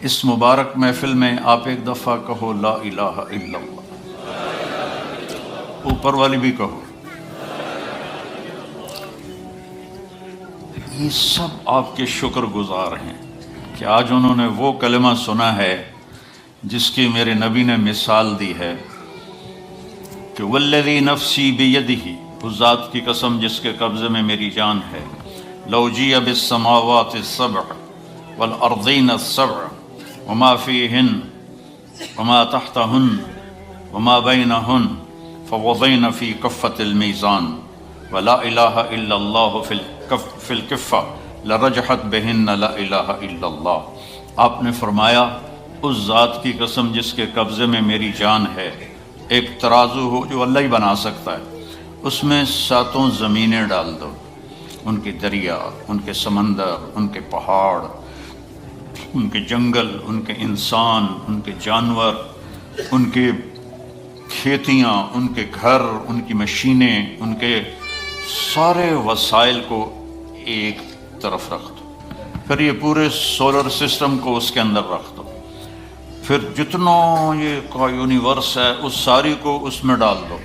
اس مبارک محفل میں آپ ایک دفعہ کہو لا الہ الا اللہ، اوپر والی بھی کہو۔ یہ سب آپ کے شکر گزار ہیں کہ آج انہوں نے وہ کلمہ سنا ہے جس کی میرے نبی نے مثال دی ہے کہ والذی نفسی بیدہ، اس ذات کی قسم جس کے قبضے میں میری جان ہے، لو جیء بالسماوات السبع والارضین السبع وما فیہن وما تحتہن وما بینہن فوضین فی کفۃ المیزان ولا الہ الا اللہ فی الکفہ لرجحت بہن لا الہ الا اللہ۔ آپ نے فرمایا اس ذات کی قسم جس کے قبضے میں میری جان ہے، ایک ترازو ہو جو اللہ ہی بنا سکتا ہے، اس میں 7 زمینیں ڈال دو، ان کے دریا، ان کے سمندر، ان کے پہاڑ، ان کے جنگل، ان کے انسان، ان کے جانور، ان کے کھیتیاں، ان کے گھر، ان کی مشینیں، ان کے سارے وسائل کو ایک طرف رکھ دو، پھر یہ پورے سولر سسٹم کو اس کے اندر رکھ دو، پھر جتنا یہ کا یونیورس ہے اس ساری کو اس میں ڈال دو،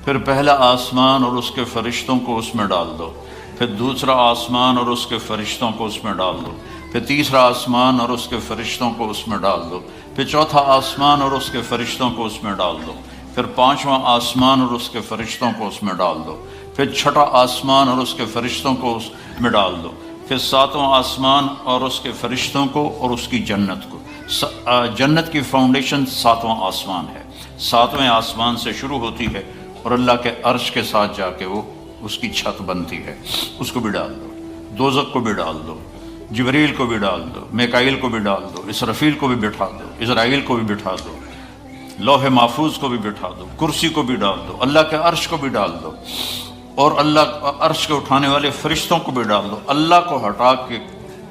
پھر پہلا آسمان اور اس کے فرشتوں کو اس میں ڈال دو، پھر دوسرا آسمان اور اس کے فرشتوں کو اس میں ڈال دو، پھر تیسرا آسمان اور اس کے فرشتوں کو اس میں ڈال دو، پھر چوتھا آسمان اور اس کے فرشتوں کو اس میں ڈال دو، پھر 5واں آسمان اور اس کے فرشتوں کو اس میں ڈال دو، پھر 6واں آسمان اور اس کے فرشتوں کو اس میں ڈال دو، پھر 7واں آسمان اور اس کے فرشتوں کو اور اس کی جنت کو۔ جنت کی فاؤنڈیشن 7واں آسمان ہے، 7ویں آسمان سے شروع ہوتی ہے اور اللہ کے عرش کے ساتھ جا کے وہ اس کی چھت بنتی ہے، اس کو بھی ڈال دو، دوزخ کو بھی ڈال دو، جبریل کو بھی ڈال دو، میکائیل کو بھی ڈال دو، اسرافیل کو بھی بٹھا دو، اسرائیل کو بھی بٹھا دو، لوح محفوظ کو بھی بٹھا دو، کرسی کو بھی ڈال دو، اللہ کے عرش کو بھی ڈال دو، اور اللہ عرش کے اٹھانے والے فرشتوں کو بھی ڈال دو۔ اللہ کو ہٹا کے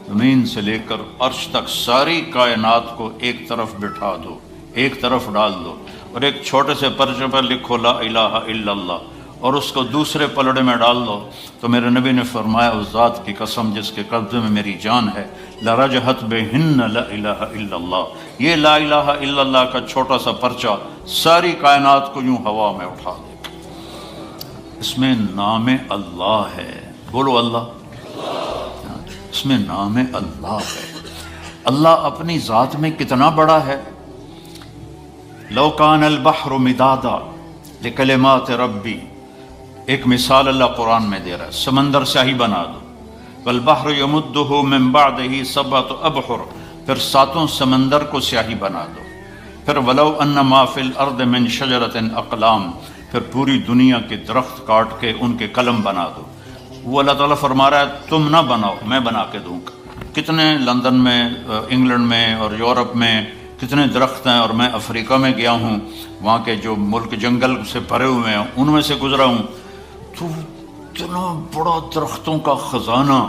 زمین سے لے کر عرش تک ساری کائنات کو ایک طرف بٹھا دو، ایک طرف ڈال دو، اور ایک چھوٹے سے پرچے پر لکھو لا الہ الا اللہ، اور اس کو دوسرے پلڑے میں ڈال دو، تو میرے نبی نے فرمایا اس ذات کی قسم جس کے قبضے میں میری جان ہے، لرجحت بہن لا الہ الا اللہ، یہ لا الہ الا اللہ کا چھوٹا سا پرچہ ساری کائنات کو یوں ہوا میں اٹھا دے۔ اس میں نام اللہ ہے، بولو اللہ، اس میں نام اللہ ہے۔ اللہ اپنی ذات میں کتنا بڑا ہے۔ لو کان البحر مدادا لکلمات ربی، ایک مثال اللہ قرآن میں دے رہا ہے، سمندر سیاہی بنا دو، والبحر یمدہ من بعدہ 7 ابحر، پھر 7 سمندر کو سیاہی بنا دو، پھر ولو ان ما فی الارض من شجرۃ اقلام، پھر پوری دنیا کے درخت کاٹ کے ان کے قلم بنا دو۔ وہ اللہ تعالیٰ فرما رہا ہے تم نہ بناؤ، میں بنا کے دوں گا۔ کتنے لندن میں، انگلینڈ میں اور یورپ میں کتنے درخت ہیں، اور میں افریقہ میں گیا ہوں، وہاں کے جو ملک جنگل سے بھرے ہوئے ہیں ان میں سے گزرا ہوں، تو اتنا بڑا درختوں کا خزانہ،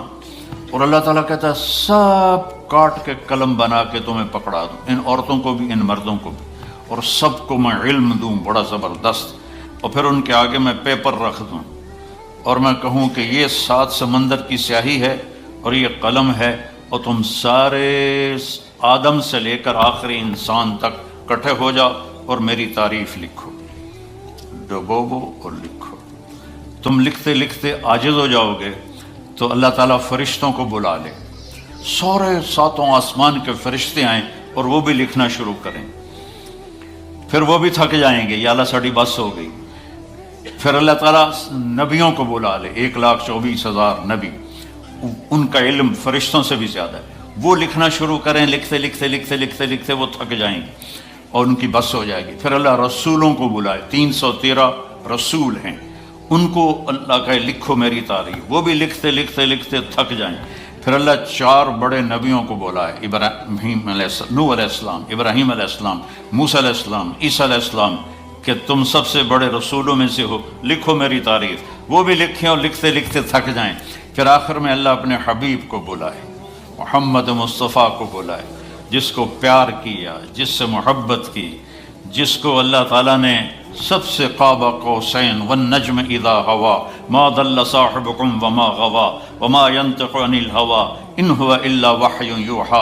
اور اللہ تعالیٰ کہتا ہے سب کاٹ کے قلم بنا کے تمہیں پکڑا دوں، ان عورتوں کو بھی، ان مردوں کو بھی، اور سب کو میں علم دوں بڑا زبردست، اور پھر ان کے آگے میں پیپر رکھ دوں، اور میں کہوں کہ یہ 7 سمندر کی سیاہی ہے اور یہ قلم ہے، اور تم سارے آدم سے لے کر آخری انسان تک کٹھے ہو جاؤ اور میری تعریف لکھو، ڈبوبو اور لکھو۔ تم لکھتے لکھتے عاجز ہو جاؤ گے تو اللہ تعالیٰ فرشتوں کو بلا لے، سارے 7 آسمان کے فرشتے آئیں اور وہ بھی لکھنا شروع کریں، پھر وہ بھی تھک جائیں گے، یا اللہ ساڑی بس ہو گئی۔ پھر اللہ تعالیٰ نبیوں کو بلا لے، 1,24,000 نبی، ان کا علم فرشتوں سے بھی زیادہ ہے، وہ لکھنا شروع کریں، لکھتے لکھتے لکھتے لکھتے لکھتے وہ تھک جائیں گے اور ان کی بس ہو جائے گی۔ پھر اللہ رسولوں کو بلائے، 313 رسول ہیں، ان کو اللہ کہے لکھو میری تعریف، وہ بھی لکھتے لکھتے لکھتے تھک جائیں۔ پھر اللہ 4 بڑے نبیوں کو بلائے، ابراہیم علیہ السلام، نوح علیہ السلام، ابراہیم علیہ السلام، موسیٰ علیہ السلام، عیسیٰ علیہ السلام، کہ تم سب سے بڑے رسولوں میں سے ہو، لکھو میری تعریف، وہ بھی لکھیں اور لکھتے لکھتے تھک جائیں۔ پھر آخر میں اللہ اپنے حبیب کو بلائے، محمد مصطفیٰ کو بلائے، جس کو پیار کیا، جس سے محبت کی، جس کو اللہ تعالیٰ نے سب سے قاب قوسین والنجم اذا ہوا ما ضل صاحبکم وما غوا وما ينطق عن الہوا ان هو الا وحی یوحی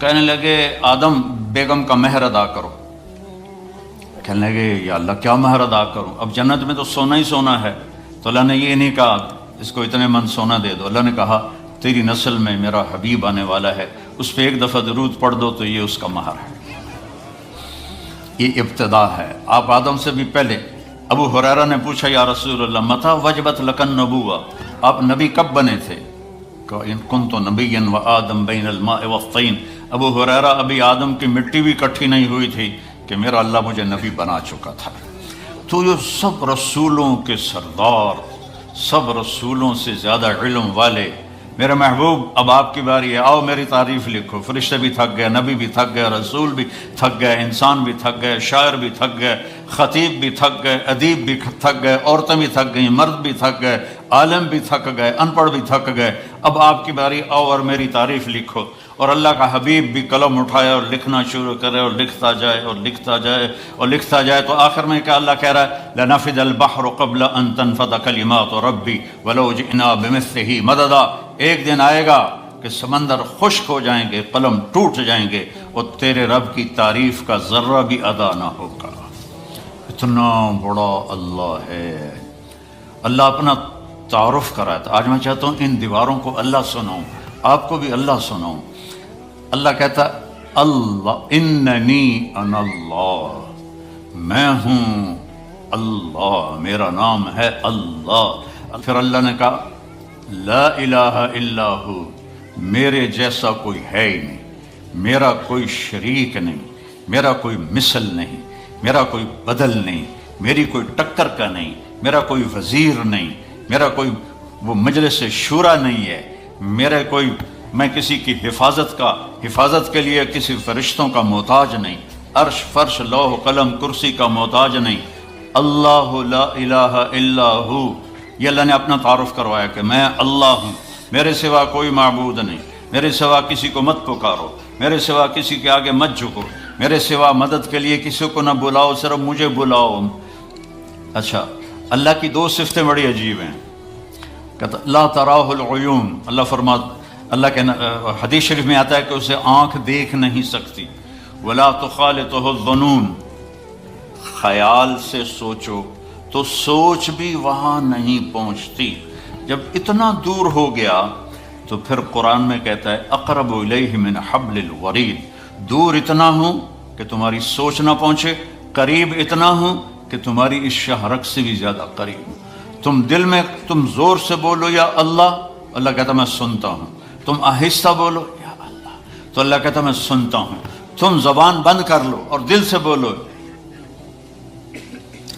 کہنے لگے آدم بیگم کا مہر ادا کرو. کہنے لگے یا اللہ کیا مہر ادا کروں؟ اب جنت میں تو سونا ہی سونا ہے. تو اللہ نے یہ نہیں کہا اس کو اتنے من سونا دے دو. اللہ نے کہا تیری نسل میں میرا حبیب آنے والا ہے، اس پہ ایک دفعہ درود پڑھ دو تو یہ اس کا مہر ہے. یہ ابتدا ہے. آپ آدم سے بھی پہلے. ابو ہریرہ نے پوچھا یا رسول اللہ متى وجبت لک النبوہ، آپ نبی کب بنے تھے؟ کہ ان کنت نبیا وآدم بین الماء والطین. ابو ہریرہ ابھی آدم کی مٹی بھی اکٹھی نہیں ہوئی تھی کہ میرا اللہ مجھے نبی بنا چکا تھا. تو یہ سب رسولوں کے سردار، سب رسولوں سے زیادہ علم والے میرے محبوب، اب آپ کی باری ہے، آؤ میری تعریف لکھو. فرشتے بھی تھک گئے، نبی بھی تھک گئے، رسول بھی تھک گئے، انسان بھی تھک گئے، شاعر بھی تھک گئے، خطیب بھی تھک گئے، ادیب بھی تھک گئے، عورتیں بھی تھک گئیں، مرد بھی تھک گئے، عالم بھی تھک گئے، ان پڑھ بھی تھک گئے. اب آپ کی باری، آؤ اور میری تعریف لکھو. اور اللہ کا حبیب بھی قلم اٹھائے اور لکھنا شروع کرے اور لکھتا جائے اور لکھتا جائے اور لکھتا جائے. تو آخر میں کیا اللہ کہہ رہا ہے؟ لَنَفِدَ الْبَحْرُ قَبْلَ أَن تَنْفَدَ كَلِمَاتُ رَبِّي وَلَوْ جِئْنَا بِمِثْلِهِ مَدَدًا. ایک دن آئے گا کہ سمندر خشک ہو جائیں گے، قلم ٹوٹ جائیں گے اور تیرے رب کی تعریف کا ذرہ بھی ادا نہ ہوگا. اتنا بڑا اللہ ہے. اللہ اپنا تعارف کرایا تھا. آج میں چاہتا ہوں ان دیواروں کو اللہ سناؤں، آپ کو بھی اللہ سناؤں. اللہ کہتا اللہ اننی انا اللہ، میں ہوں اللہ، میرا نام ہے اللہ. پھر اللہ نے کہا لا الہ الا ہو، میرے جیسا کوئی ہے ہی نہیں، میرا کوئی شریک نہیں، میرا کوئی مثل نہیں، میرا کوئی بدل نہیں، میری کوئی ٹکر کا نہیں، میرا کوئی وزیر نہیں، میرا کوئی وہ مجلس شورا نہیں ہے، میرے کوئی، میں کسی کی حفاظت کے لیے کسی فرشتوں کا محتاج نہیں، عرش فرش لوح قلم کرسی کا محتاج نہیں. اللہ لا الہ الا ہو، یہ اللہ نے اپنا تعارف کروایا کہ میں اللہ ہوں، میرے سوا کوئی معبود نہیں، میرے سوا کسی کو مت پکارو، میرے سوا کسی کے آگے مت جھکو، میرے سوا مدد کے لیے کسی کو نہ بلاؤ، صرف مجھے بلاؤ. اچھا، اللہ کی دو صفتیں بڑی عجیب ہیں. کہتا لا تراہ العیون، اللہ فرماتا، اللہ کے حدیث شریف میں آتا ہے کہ اسے آنکھ دیکھ نہیں سکتی. ولا تخالطہ الظنون، خیال سے سوچو تو سوچ بھی وہاں نہیں پہنچتی. جب اتنا دور ہو گیا تو پھر قرآن میں کہتا ہے اقرب الیہ من حبل الورید، دور اتنا ہوں کہ تمہاری سوچ نہ پہنچے، قریب اتنا ہوں کہ تمہاری اس شہرک سے بھی زیادہ قریب. تم دل میں تم زور سے بولو یا اللہ، اللہ کہتا میں سنتا ہوں. تم آہستہ بولو یا اللہ، تو اللہ کہتا میں سنتا ہوں. تم زبان بند کر لو اور دل سے بولو.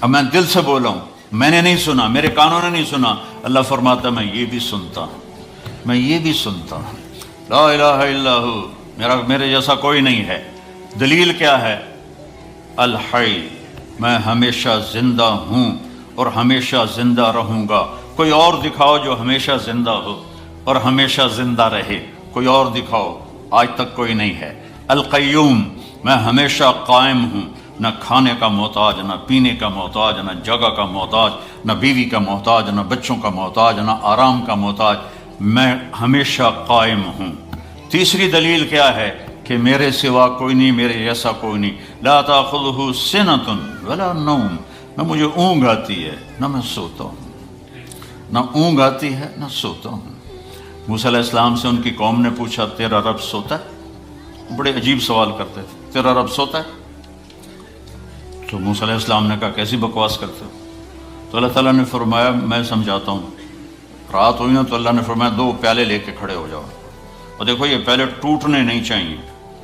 اب میں دل سے بولا ہوں، میں نے نہیں سنا، میرے کانوں نے نہیں سنا، اللہ فرماتا میں یہ بھی سنتا ہوں، میں یہ بھی سنتا ہوں. لا الہ الا ہو، میرے جیسا کوئی نہیں ہے. دلیل کیا ہے؟ الحی، میں ہمیشہ زندہ ہوں اور ہمیشہ زندہ رہوں گا. کوئی اور دکھاؤ جو ہمیشہ زندہ ہو اور ہمیشہ زندہ رہے، کوئی اور دکھاؤ، آج تک کوئی نہیں ہے. القیوم، میں ہمیشہ قائم ہوں، نہ کھانے کا محتاج، نہ پینے کا محتاج، نہ جگہ کا محتاج، نہ بیوی کا محتاج، نہ بچوں کا محتاج، نہ آرام کا محتاج، میں ہمیشہ قائم ہوں. تیسری دلیل کیا ہے؟ کہ میرے سوا کوئی نہیں، میرے جیسا کوئی نہیں. لا تاخذہ سنۃ ولا نوم، نہ مجھے اونگ آتی ہے نہ میں سوتا ہوں، نہ اونگ آتی ہے نہ سوتا ہوں. موسیٰ علیہ السلام سے ان کی قوم نے پوچھا تیرا رب سوتا ہے؟ بڑے عجیب سوال کرتے تھے، تیرا رب سوتا ہے؟ تو موسیٰ علیہ السلام نے کہا کیسی بکواس کرتے ہو؟ تو اللہ تعالیٰ نے فرمایا میں سمجھاتا ہوں. رات ہوئی نا تو اللہ نے فرمایا 2 پیالے لے کے کھڑے ہو جاؤ، اور دیکھو یہ پیالے ٹوٹنے نہیں چاہیے،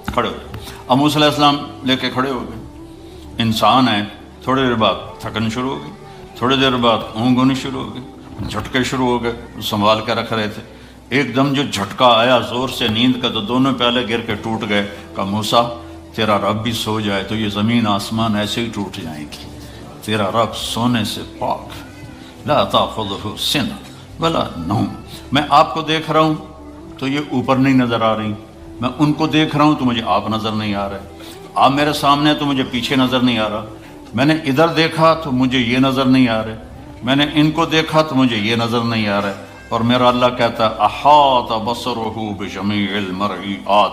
کھڑے ہو جاؤ. اب موسیٰ علیہ السلام لے کے کھڑے ہو گئے. انسان ہے، تھوڑی دیر بعد تھکن شروع ہو گئی، تھوڑی دیر بعد اونگ ہونی شروع ہو گئی، جھٹکے شروع ہو گئے، سنبھال کے رکھ رہے تھے. ایک دم جو جھٹکا آیا زور سے نیند کا تو دونوں پیالے گر کے ٹوٹ گئے. کہا موسیٰ تیرا رب بھی سو جائے تو یہ زمین آسمان ایسے ہی ٹوٹ جائیں گی، تیرا رب سونے سے پاک. لا تاخذہ سنۃ ولا نوم. میں آپ کو دیکھ رہا ہوں تو یہ اوپر نہیں نظر آ رہی، میں ان کو دیکھ رہا ہوں تو مجھے آپ نظر نہیں آ رہے، آپ میرے سامنے ہیں تو مجھے پیچھے نظر نہیں آ رہا، میں نے ادھر دیکھا تو مجھے یہ نظر نہیں آ رہے، میں نے ان کو دیکھا تو مجھے یہ نظر نہیں آ رہے. اور میرا اللہ کہتا ہے احاط بصرہ بجمیع المرئیات،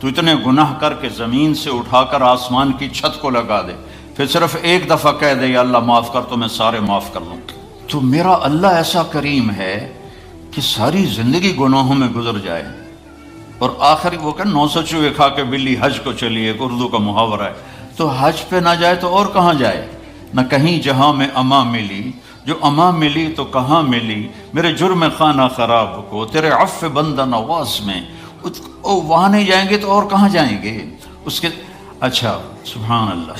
تو اتنے گناہ کر کے زمین سے اٹھا کر آسمان کی چھت کو لگا دے، پھر صرف ایک دفعہ کہہ دے یا اللہ معاف کر تو میں سارے معاف کر لوں۔ تو میرا اللہ ایسا کریم ہے کہ ساری زندگی گناہوں میں گزر جائے اور آخری وہ کہ 900 چوہے کھا کے بلی حج کو چلی، ایک اردو کا محاورہ ہے، تو حج پہ نہ جائے تو اور کہاں جائے؟ نہ کہیں جہاں میں امان ملی، جو امان ملی تو کہاں ملی، میرے جرم خانہ خراب کو تیرے عفو بندہ نواز میں، وہاں نہیں جائیں گے تو اور کہاں جائیں گے؟ اس کے اچھا سبحان اللہ،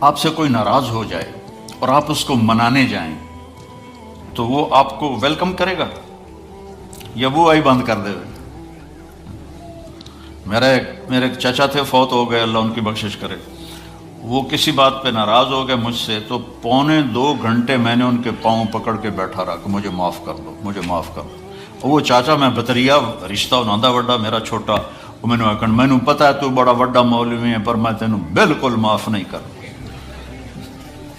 آپ سے کوئی ناراض ہو جائے اور آپ اس کو منانے جائیں تو وہ آپ کو ویلکم کرے گا یا وہ آئی بند کر دے گا؟ میرے ایک چچا تھے، فوت ہو گئے، اللہ ان کی بخشش کرے، وہ کسی بات پہ ناراض ہو گئے مجھ سے تو 1.25 گھنٹے میں نے ان کے پاؤں پکڑ کے بیٹھا رہا کہ مجھے معاف کر دو، مجھے معاف کر دو۔ اور وہ چاچا میں بطریا رشتہ ناندہ وڈا میرا چھوٹا، وہ میں نے پتا ہے تو بڑا وڈا مولوی ہے پر میں تینوں بالکل معاف نہیں کر۔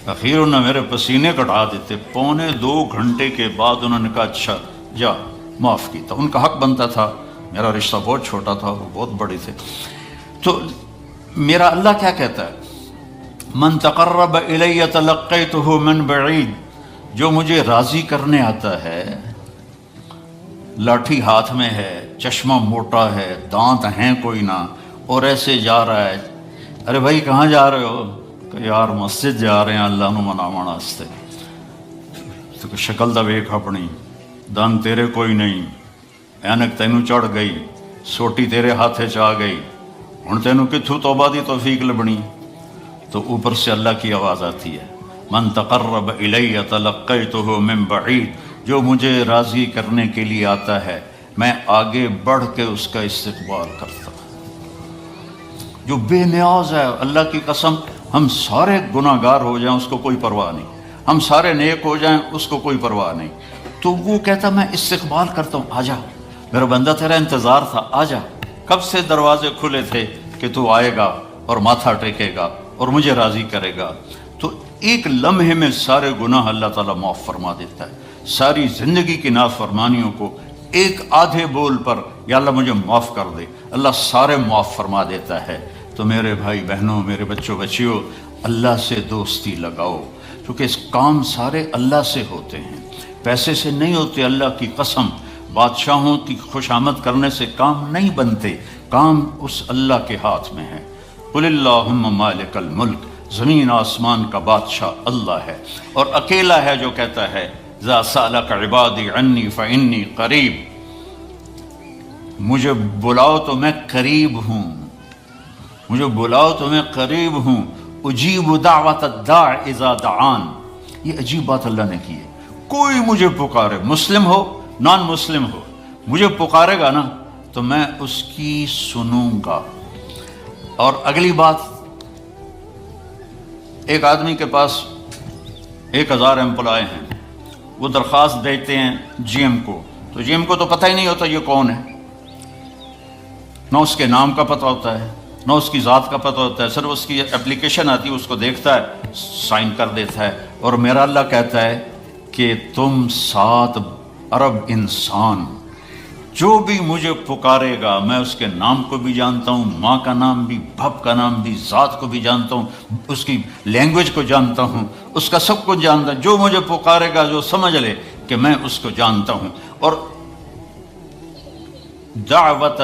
اخیر انہوں نے میرے پسینے کٹا دیتے، 1.25 گھنٹے کے بعد انہوں نے کہا اچھا جا معاف کیتا، ان کا حق بنتا تھا، میرا رشتہ بہت چھوٹا تھا، وہ بہت بڑے تھے۔ تو میرا اللہ کیا کہتا ہے؟ من تقرب الی تلقیتہ من بعید، جو مجھے راضی کرنے آتا ہے، لاٹھی ہاتھ میں ہے، چشمہ موٹا ہے، دانت ہیں کوئی نہ، اور ایسے جا رہا ہے، ارے بھائی کہاں جا رہے ہو؟ کہ یار مسجد جا رہے ہیں اللہ نو مناون واسطے۔ تو شکل دا ویکھ اپنی، دن تیرے کوئی نہیں، اینک تینوں چڑھ گئی، سوٹی تیرے ہاتھے چ آ گئی، ہن تینوں کتھوں توبہ دی توفیق لبنی؟ تو اوپر سے اللہ کی آواز آتی ہے، من تقرب الی تلقیتہ من بعید، جو مجھے راضی کرنے کے لیے آتا ہے میں آگے بڑھ کے اس کا استقبال کرتا ہوں۔ جو بے نیاز ہے، اللہ کی قسم ہم سارے گناہ گار ہو جائیں اس کو کوئی پرواہ نہیں، ہم سارے نیک ہو جائیں اس کو کوئی پرواہ نہیں، تو وہ کہتا میں استقبال کرتا ہوں، آجا میرا بندہ تیرا انتظار تھا، آجا، کب سے دروازے کھلے تھے کہ تو آئے گا اور ماتھا ٹیکے گا اور مجھے راضی کرے گا۔ تو ایک لمحے میں سارے گناہ اللہ تعالیٰ معاف فرما دیتا ہے، ساری زندگی کی نافرمانیوں کو ایک آدھے بول پر یا اللہ مجھے معاف کر دے، اللہ سارے معاف فرما دیتا ہے۔ تو میرے بھائی بہنوں، میرے بچوں بچیوں، اللہ سے دوستی لگاؤ، کیونکہ اس کام سارے اللہ سے ہوتے ہیں، پیسے سے نہیں ہوتے، اللہ کی قسم۔ بادشاہوں کی خوشامد کرنے سے کام نہیں بنتے، کام اس اللہ کے ہاتھ میں ہے۔ قل اللہم مالک الملک، زمین آسمان کا بادشاہ اللہ ہے، اور اکیلا ہے جو کہتا ہے ذا سألک عبادی عنی فإنی قریب، مجھے بلاؤ تو میں قریب ہوں، مجھے بلاؤ تو میں قریب ہوں، اجیب دعوت الداع اذا دعان۔ یہ عجیب بات اللہ نے کی ہے، کوئی مجھے پکارے، مسلم ہو نان مسلم ہو، مجھے پکارے گا نا تو میں اس کی سنوں گا۔ اور اگلی بات، ایک آدمی کے پاس 1000 امپلائی ہیں، وہ درخواست بھیجتے ہیں جی ایم کو، تو جی ایم کو تو پتہ ہی نہیں ہوتا یہ کون ہے، نہ اس کے نام کا پتہ ہوتا ہے، نہ اس کی ذات کا پتہ ہوتا ہے، صرف اس کی اپلیکیشن آتی ہے، اس کو دیکھتا ہے، سائن کر دیتا ہے۔ اور میرا اللہ کہتا ہے کہ تم 7 ارب انسان جو بھی مجھے پکارے گا، میں اس کے نام کو بھی جانتا ہوں، ماں کا نام بھی، باپ کا نام بھی، ذات کو بھی جانتا ہوں، اس کی لینگویج کو جانتا ہوں، اس کا سب کچھ جانتا ہوں، جو مجھے پکارے گا جو سمجھ لے کہ میں اس کو جانتا ہوں۔ اور دعوت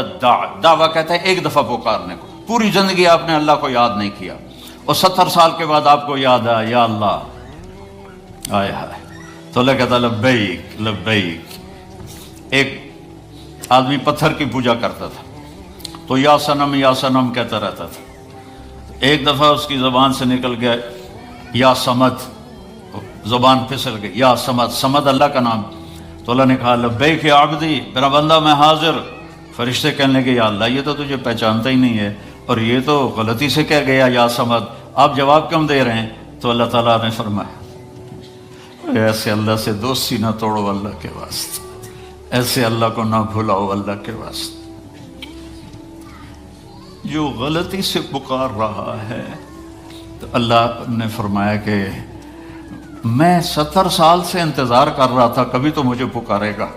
دعویٰ کہتا ہے ایک دفعہ پکارنے کو، پوری زندگی آپ نے اللہ کو یاد نہیں کیا، اور 70 سال کے بعد آپ کو یاد آیا یا اللہ، آئے ہائے، تو اللہ کہتا لبیک لبیک۔ ایک آدمی پتھر کی پوجا کرتا تھا تو یا سنم کہتا رہتا تھا، ایک دفعہ اس کی زبان سے نکل گیا یا سمد، زبان پھسل گئی، یا سمد، سمد اللہ کا نام، تو اللہ نے کہا لبیک یا عبدی، میرا بندہ میں حاضر۔ فرشتے کہنے لگے یا اللہ یہ تو تجھے پہچانتا ہی نہیں ہے، اور یہ تو غلطی سے کہہ گیا یا سمد، آپ جواب کیوں دے رہے ہیں؟ تو اللہ تعالیٰ نے فرمایا ایسے اللہ سے دوستی نہ توڑو اللہ کے واسطے، ایسے اللہ کو نہ بھلاؤ اللہ کے واسطے۔ جو غلطی سے پکار رہا ہے تو اللہ نے فرمایا کہ میں 70 سال سے انتظار کر رہا تھا، کبھی تو مجھے پکارے گا،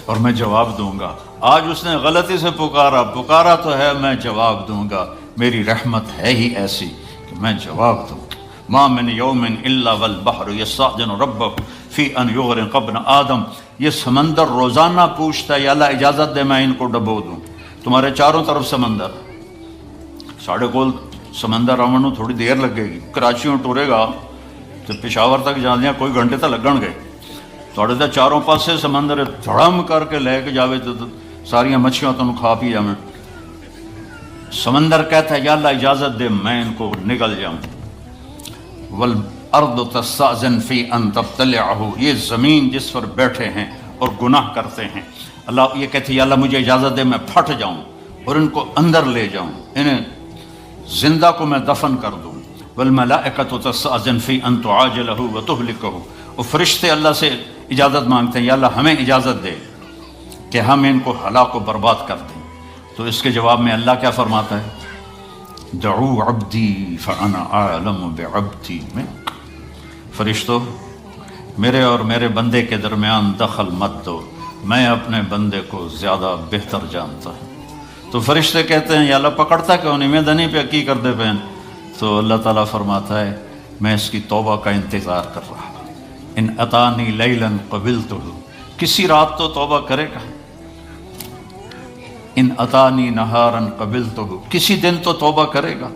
اور میں جواب دوں گا۔ آج اس نے غلطی سے پکارا تو ہے میں جواب دوں گا، میری رحمت ہے ہی ایسی کہ میں جواب دوں گا۔ ما من یوم الا والبحر یستأذن ربہ فی ان یغرق ابن آدم، یہ سمندر روزانہ پوچھتا ہے یا اللہ اجازت دے میں ان کو ڈبو دوں۔ تمہارے چاروں طرف سمندر، ساڑھے کول سمندر آمن نوں تھوڑی دیر لگے گی، کراچیوں ٹورے گا تو پشاور تک جاندیاں کوئی گھنٹے تک لگن گے، تھوڑے تو چاروں پاسے سمندر دھڑم کر کے لے کے جاوے تو ساریاں مچھیاں تمہیں کھا پی جاویں۔ سمندر کہتا ہے یا اللہ اجازت دے میں ان کو نگل جاؤں۔ والارض تستأذن فی ان تبتلعہ، یہ زمین جس پر بیٹھے ہیں اور گناہ کرتے ہیں، اللہ یہ کہتے ہیں یا اللہ مجھے اجازت دے میں پھٹ جاؤں اور ان کو اندر لے جاؤں، انہیں زندہ کو میں دفن کر دوں۔ والملائکۃ تستأذن فی ان تعاجلہ وتہلکہ، اور فرشتے اللہ سے اجازت مانگتے ہیں یا اللہ ہمیں اجازت دے کہ ہم ان کو ہلاک و برباد کر دیں۔ تو اس کے جواب میں اللہ کیا فرماتا ہے؟ دعو عبدی فانا اعلم بعبدی میں، فرشتو میرے اور میرے بندے کے درمیان دخل مت دو، میں اپنے بندے کو زیادہ بہتر جانتا ہوں۔ تو فرشتے کہتے ہیں یا اللہ پکڑتا کیوں نہیں، میں دنی پہ کی کر دے پہن؟ تو اللہ تعالیٰ فرماتا ہے میں اس کی توبہ کا انتظار کر رہا ہوں۔ ان اتانی لیلا قبلتہ، کسی رات تو توبہ کرے گا۔ ان اتانی نہارا قبلتہ، کسی دن تو توبہ کرے گا۔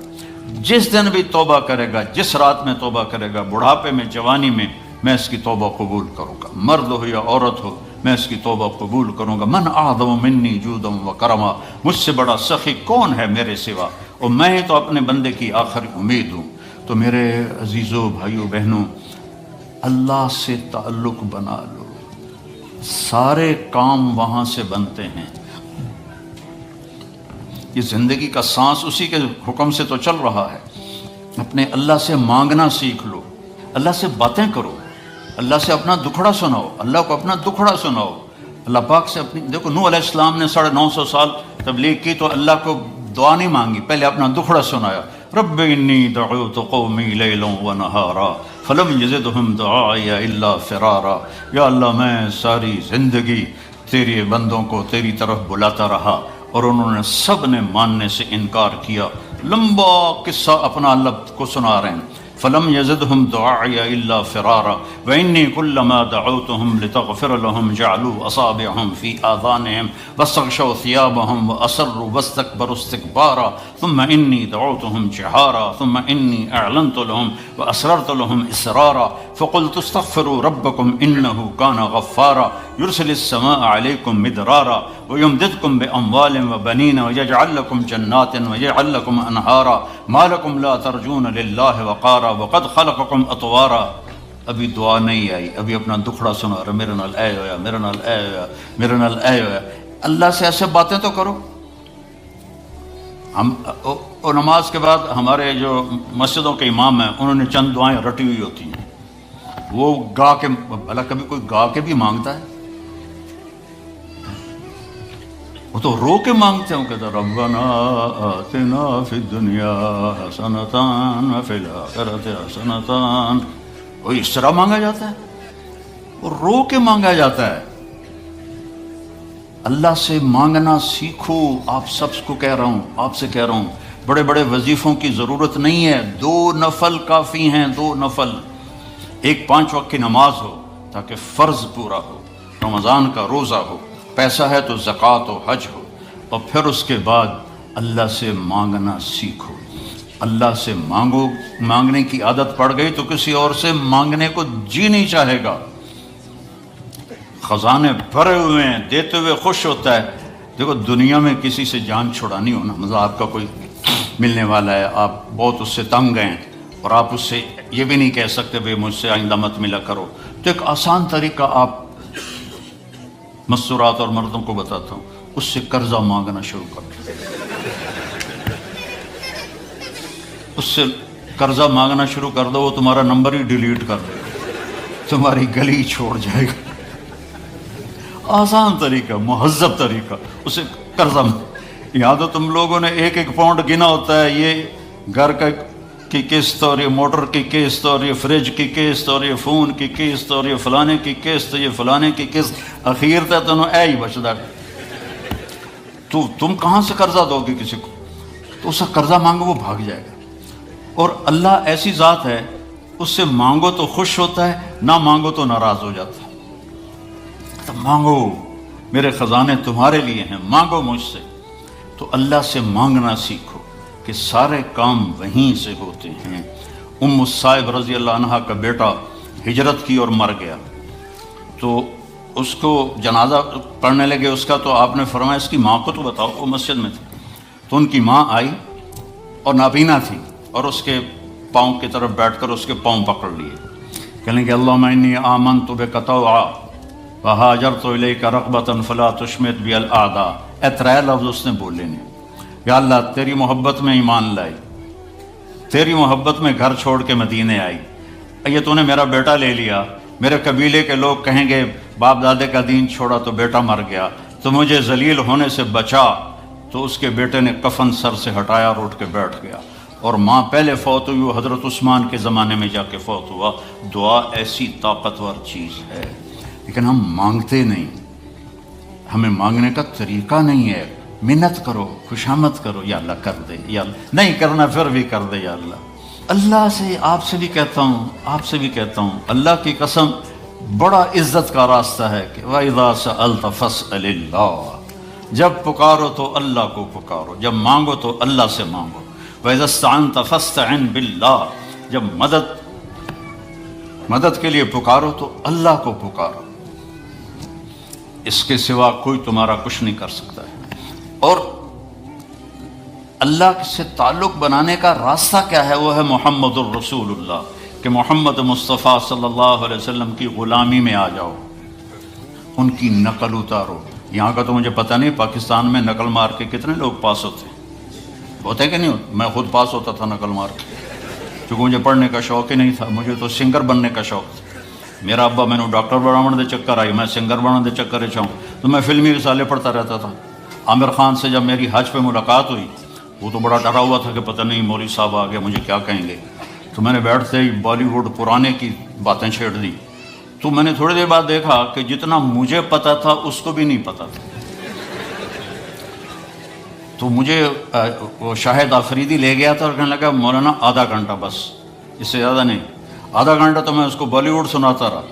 جس دن بھی توبہ کرے گا، جس رات میں توبہ کرے گا، بڑھاپے میں جوانی میں اس کی توبہ قبول کروں گا، مرد ہو یا عورت ہو میں اس کی توبہ قبول کروں گا۔ من اعظم منی جودا و کرما، مجھ سے بڑا سخی کون ہے میرے سوا، اور میں ہی تو اپنے بندے کی آخری امید ہوں۔ تو میرے عزیزوں بھائیوں بہنوں، اللہ سے تعلق بنا لو، سارے کام وہاں سے بنتے ہیں۔ یہ زندگی کا سانس اسی کے حکم سے تو چل رہا ہے۔ اپنے اللہ سے مانگنا سیکھ لو، اللہ سے باتیں کرو، اللہ سے اپنا دکھڑا سناؤ، اللہ کو اپنا دکھڑا سناؤ۔ اللہ پاک سے اپنی، دیکھو نوح علیہ السلام نے 950 سال تبلیغ کی تو اللہ کو دعا نہیں مانگی، پہلے اپنا دکھڑا سنایا۔ رب انی دعوت قومی لیلا و نہارا فلم یزدہم دعائی الا فرارا، یا اللہ میں ساری زندگی تیرے بندوں کو تیری طرف بلاتا رہا اور انہوں نے سب نے ماننے سے انکار کیا۔ لمبا قصہ اپنا اللہ کو سنا رہے ہیں۔ فلم یزدہم دعائی الا فرارا وانی کلما دعوتہم لتغفر لہم جعلوا اصابعہم فی آذانہم واستغشوا ثیابہم واسروا واستکبروا استکبارا ثم انی دعوتہم جہارا ثم انی اعلنت لہم واسررت لہم اسرارا فقلت استغفروا ربکم انہ کان غفارا یرسل السماء علیکم مدرارا ویمددکم باموال وبنین ویجعل لکم جنات ویجعل لکم انہارا ما لکم لا ترجون للہ وقارا وقد خلقکم اطوارا۔ ابھی دعا نہیں آئی، ابھی اپنا دکھڑا سنا رہا، میرے نال اے ہویا، میرے نال اے ہویا، میرے نال اے ہویا۔ اللہ سے ایسے باتیں تو کرو۔ ہم نماز کے بعد ہمارے جو مسجدوں کے امام ہیں انہوں نے چند دعائیں رٹی ہوئی ہوتی ہیں، وہ گا کے، بھلا کبھی کوئی گا کے بھی مانگتا ہے؟ وہ تو رو کے مانگتے ہیں، وہ کہتا ربنا آتنا فی الدنیا حسنۃ وفی الآخرۃ حسنۃ، وہ اس طرح مانگا جاتا ہے، وہ رو کے مانگا جاتا ہے۔ اللہ سے مانگنا سیکھو۔ آپ سب کو کہہ رہا ہوں، آپ سے کہہ رہا ہوں، بڑے بڑے وظیفوں کی ضرورت نہیں ہے، 2 نفل کافی ہیں، 2 نفل۔ ایک 5 وقت کی نماز ہو تاکہ فرض پورا ہو، رمضان کا روزہ ہو، پیسہ ہے تو زکوٰۃ و حج ہو، اور پھر اس کے بعد اللہ سے مانگنا سیکھو۔ اللہ سے مانگو، مانگنے کی عادت پڑ گئی تو کسی اور سے مانگنے کو جی نہیں چاہے گا۔ خزانے بھرے ہوئے ہیں، دیتے ہوئے خوش ہوتا ہے۔ دیکھو دنیا میں کسی سے جان چھڑانی ہونا، مطلب آپ کا کوئی ملنے والا ہے، آپ بہت اس سے تنگ ہیں اور آپ اس سے یہ بھی نہیں کہہ سکتے بھئی مجھ سے آئندہ مت ملا کرو، تو ایک آسان طریقہ آپ مستورات اور مردوں کو بتاتا ہوں، اس سے قرضہ مانگنا شروع کر دو۔ اس سے قرضہ مانگنا شروع کر دو، وہ تمہارا نمبر ہی ڈیلیٹ کر دے گا، تمہاری گلی چھوڑ جائے گا۔ آسان طریقہ، مہذب طریقہ، اسے قرضہ۔ یہاں تو تم لوگوں نے 1-1 پاؤنڈ گنا ہوتا ہے، یہ گھر کا کی قسط اور یہ موٹر کی قسط اور یہ فریج کی قسط اور یہ فون کی قسط اور یہ فلانے کی قسط یہ فلانے کی قسط، اخیر تے تینوں اے ہی بچدا تم کہاں سے قرضہ دو گے کسی کو؟ تو اس سے قرضہ مانگو وہ بھاگ جائے گا۔ اور اللہ ایسی ذات ہے، اس سے مانگو تو خوش ہوتا ہے، نہ مانگو تو ناراض ہو جاتا ہے۔ تو مانگو، میرے خزانے تمہارے لیے ہیں، مانگو مجھ سے۔ تو اللہ سے مانگنا سیکھو کہ سارے کام وہیں سے ہوتے ہیں۔ الصائب رضی اللہ عنہ کا بیٹا ہجرت کی اور مر گیا، تو اس کو جنازہ پڑھنے لگے اس کا، تو آپ نے فرمایا اس کی ماں کو تو بتاؤ، وہ مسجد میں تھی۔ تو ان کی ماں آئی اور نابینا تھی، اور اس کے پاؤں کی طرف بیٹھ کر اس کے پاؤں پکڑ لیے، کہنے کہ اللہم انی آمنت بک طوعا وہاجرت الیک رغبۃ فلا تشمت بی الاعداء۔ اے ترے لفظ اس نے بولے نہیں، یا اللہ تیری محبت میں ایمان لائی، تیری محبت میں گھر چھوڑ کے مدینے آئی، یہ تو نے میرا بیٹا لے لیا، میرے قبیلے کے لوگ کہیں گے باپ دادے کا دین چھوڑا تو بیٹا مر گیا، تو مجھے ذلیل ہونے سے بچا۔ تو اس کے بیٹے نے کفن سر سے ہٹایا اور اٹھ کے بیٹھ گیا، اور ماں پہلے فوت ہوئی، وہ حضرت عثمان کے زمانے میں جا کے فوت ہوا۔ دعا ایسی طاقتور چیز ہے، لیکن ہم مانگتے نہیں، ہمیں مانگنے کا طریقہ نہیں ہے۔ منت کرو، خوشامد کرو، یا اللہ کر دے، یا اللہ نہیں کرنا پھر بھی کر دے، یا اللہ۔ اللہ سے، آپ سے بھی کہتا ہوں، آپ سے بھی کہتا ہوں، اللہ کی قسم بڑا عزت کا راستہ ہے کہ وَإِذَا سَأَلْتَ فَاسْأَلِ اللَّهَ، جب پکارو تو اللہ کو پکارو، جب مانگو تو اللہ سے مانگو۔ وَإِذَا اسْتَعَنْتَ فَاسْتَعِنْ بِاللَّهِ، جب مدد کے لیے پکارو تو اللہ کو پکارو، اس کے سوا کوئی تمہارا کچھ نہیں کر سکتا ہے۔ اور اللہ سے تعلق بنانے کا راستہ کیا ہے؟ وہ ہے محمد الرسول اللہ، کہ محمد مصطفیٰ صلی اللہ علیہ وسلم کی غلامی میں آ جاؤ، ان کی نقل اتارو۔ یہاں کا تو مجھے پتہ نہیں پاکستان میں نقل مار کے کتنے لوگ پاس ہوتے ہیں، ہوتے کہ نہیں ہوتے؟ میں خود پاس ہوتا تھا نقل مار کے، کیونکہ مجھے پڑھنے کا شوق ہی نہیں تھا، مجھے تو سنگر بننے کا شوق تھا۔ میرا ابا میں نے ڈاکٹر بناون دے چکر آئی، میں سنگر بناون دے چکر چاہوں، تو میں فلمی رسالے پڑھتا رہتا تھا۔ عامر خان سے جب میری حج پہ ملاقات ہوئی، وہ تو بڑا ڈرا ہوا تھا کہ پتہ نہیں مولوی صاحب آ گئے مجھے کیا کہیں گے، تو میں نے بیٹھتے ہی بالی ووڈ پرانے کی باتیں چھیڑ دی۔ تو میں نے تھوڑی دیر بعد دیکھا کہ جتنا مجھے پتا تھا اس کو بھی نہیں پتا تھا۔ تو مجھے وہ شاہد آفریدی لے گیا تھا اور کہنے لگا مولانا آدھا گھنٹہ بس، اس سے زیادہ نہیں۔ آدھا گھنٹہ تو میں اس کو بالی ووڈ سناتا رہا،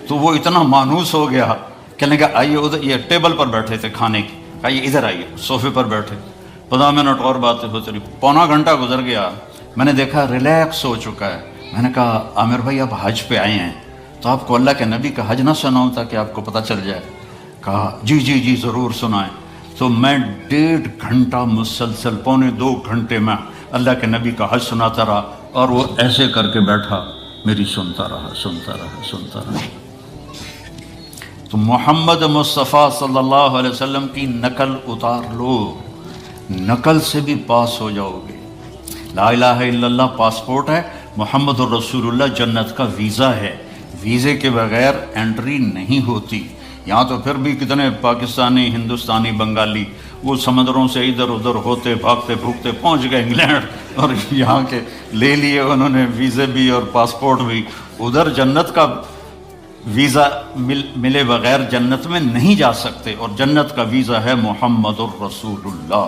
تو وہ اتنا مانوس ہو گیا، کہنے لگا آئیے ادھر، یہ ٹیبل پر بیٹھے تھے کھانے کی، آئیے ادھر آئیے، صوفے پر بیٹھے، 15 منٹ اور باتیں ہوتی رہی، پونا گھنٹہ گزر گیا۔ میں نے دیکھا ریلیکس ہو چکا ہے، میں نے کہا عامر بھائی آپ حج پہ آئے ہیں تو آپ کو اللہ کے نبی کا حج نہ سناؤں تاکہ آپ کو پتہ چل جائے؟ کہا جی جی جی ضرور سنائیں۔ تو میں 1.5 گھنٹہ مسلسل، 1.25 گھنٹے میں اللہ کے نبی کا حج سناتا رہا، اور وہ ایسے کر کے بیٹھا، میری سنتا رہا سنتا رہا سنتا رہا۔ تو محمد مصطفیٰ صلی اللہ علیہ وسلم کی نقل اتار لو، نقل سے بھی پاس ہو جاؤ گے۔ لا الہ الا اللہ پاسپورٹ ہے، محمد الرسول اللہ جنت کا ویزا ہے، ویزے کے بغیر انٹری نہیں ہوتی۔ یہاں تو پھر بھی کتنے پاکستانی، ہندوستانی، بنگالی وہ سمندروں سے ادھر ادھر ہوتے بھاگتے بھوگتے پہنچ گئے انگلینڈ، اور یہاں کے لے لیے انہوں نے ویزے بھی اور پاسپورٹ بھی۔ ادھر جنت کا ویزا ملے بغیر جنت میں نہیں جا سکتے، اور جنت کا ویزا ہے محمد الرسول اللہ۔